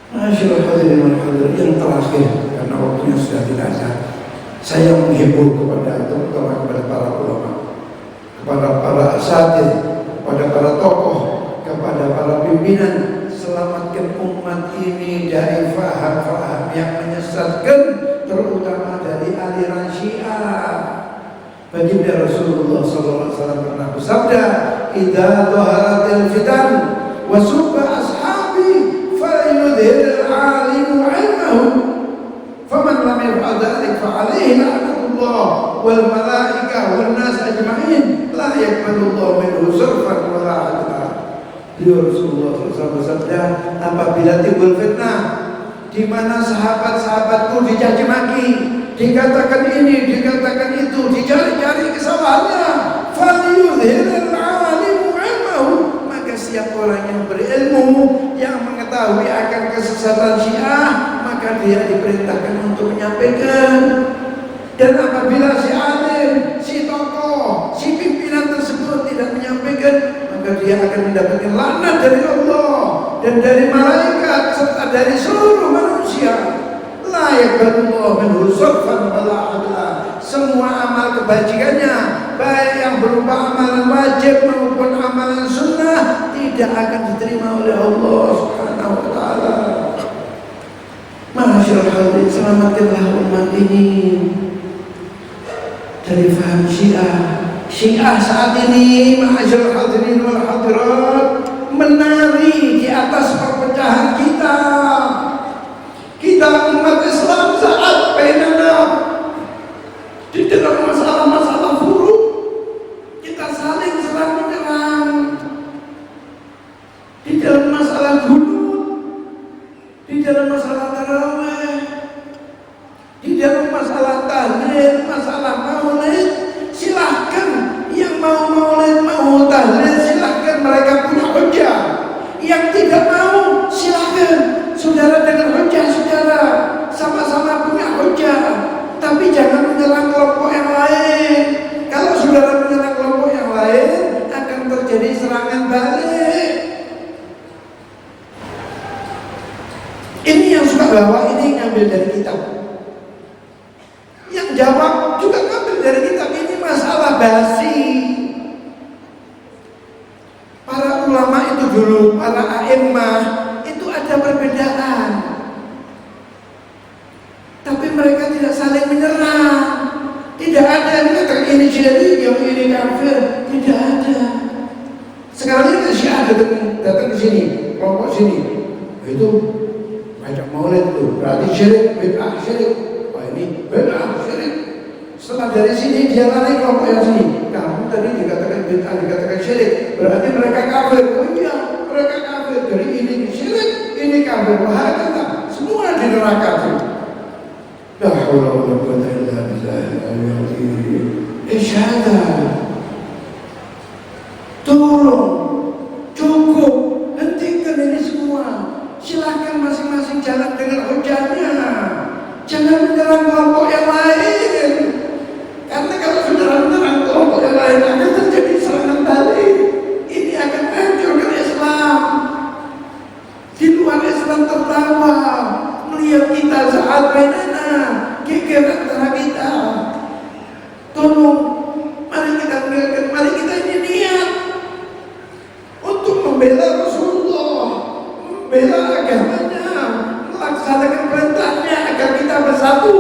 Masyaallah, hadirin wal hadirat yang terakhir, karena waktunya sudah tidak ada, saya menghibur kepada terutama kepada para ulama, kepada para asatidz, kepada para tokoh, kepada para pimpinan. Selamatkan umat ini dari faham-faham yang menyesatkan, terutama dari aliran Syiah. Baginda Rasulullah SAW pernah bersabda, "Idza dhaharatil fitan wa subba ashabi falyudhir al-alimu 'ilmahu, faman lam yaf'al dzalik fa 'alaihi la'natullah wal malaikah wan nas ajma'in la yaqbalullahu minhu sarfan wa la 'adla." Beliau Rasulullah SAW bersabda, apabila timbul fitnah, di mana sahabat-sahabatku dicaci maki, dikatakan ini, dikatakan itu, dicari-cari kesalahannya. Falyudhiril alimu ilmahu, maka siap orang yang berilmu, yang mengetahui akan kesesatan Syiah, maka dia diperintahkan untuk menyampaikan. Dan apabila si alim, si tokoh, si pimpinan tersebut tidak menyampaikan, maka dia akan mendapatkan laknat dari Allah dan dari malaikat serta dari seluruh manusia. La yaqbalullahu minhu sarfan wala adla. Semua amal kebajikannya, baik yang berupa amalan wajib maupun amalan sunnah, tidak akan diterima oleh Allah Subhanahu wa taala. Masyaallah, hadirin, selamatkanlah umat ini dari faham Syiah. Syiah saat ini, ma'asyarul hadirin wal hadirat, menari di atas perpecahan kita. Kita umat Islam saat bainana di dalam masalah-masalah buruk, kita saling serang menyerang. Di dalam masalah gunung, di dalam masalah tarawih, di dalam masalah tahlil, masalah maulid, silahkan yang mau maulid, mau tahlil, silahkan, mereka punya hujah. Yang tidak mau, silahkan. Saudara dengan hujah, saudara sama-sama punya hujah, tapi jangan menyerang kelompok yang lain. Kalau saudara menyerang kelompok yang lain, akan terjadi serangan balik. Ini yang suka bawa ini ngambil dari kitab, yang jawab juga ngambil dari kitab. Ini masalah basi. Para ulama itu dulu, para a'immah itu ada perbedaan, tapi mereka tidak saling menyerang. Tidak ada yang mengatakan ini syirik, yang ini kafir. Tidak ada. Sekali Syiah datang ke sini, kelompok sini, itu baca maulid itu berarti syirik, bid'ah syirik. Wah, ini bid'ah syirik. Setelah dari sini dia lari kelompok yang sini. Kamu tadi dikatakan bid'ah, dikatakan syirik, berarti mereka kafir. Oh iya, mereka kafir. Jadi ini syirik, ini kafir. Wah, kita semua di neraka. La haula wala quwwata illa billahil aliyyil azim. Isyhada. Tolong, cukup, hentikan ini semua. Silahkan masing-masing jalan dengan hujahnya. Jangan menyerang kelompok yang lain. Karena kalau saudara menyerang kelompok yang lain, akan terjadi serangan balik. Ini akan hancurkan Islam. Di luar Islam tertawa melihat kita saat bainana, geger antara kita. Tolong, mari kita ini niat untuk membela Rasulullah, membela agamanya, melaksanakan perintahnya agar kita bersatu.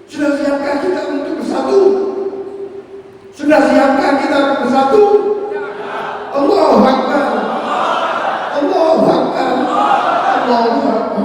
Sudah siapkah kita untuk bersatu? Sudah siapkah kita bersatu? Allahu Akbar, Allahu Akbar, Allahu Akbar.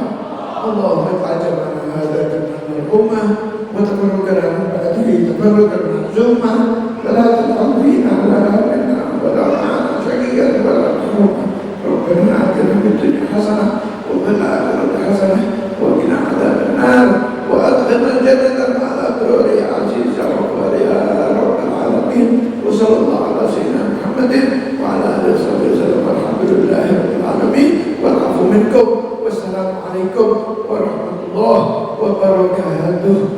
Allahumma ta'ajabana hadha jam'an ummah wa tabarrukana min ba'dihi tabarrukan ma'zumah wa la tadhfina wa la minna wa la ma'ana syaqiyyan wa la mahruman. Rabbana atina fid dunya hasanah wa fil akhirati hasanah wa qina adzaban nar wa adkhilna jannata ma'al abrar ya aziz ya ghaffar ya rabbal alamin. Wa sallallahu ala sayyidina Muhammadin wa ala alihi wa sallam. Alhamdulillahi rabbil alamin wal 'afwu minkum. Wassalamualaikum warahmatullahi wabarakatuh.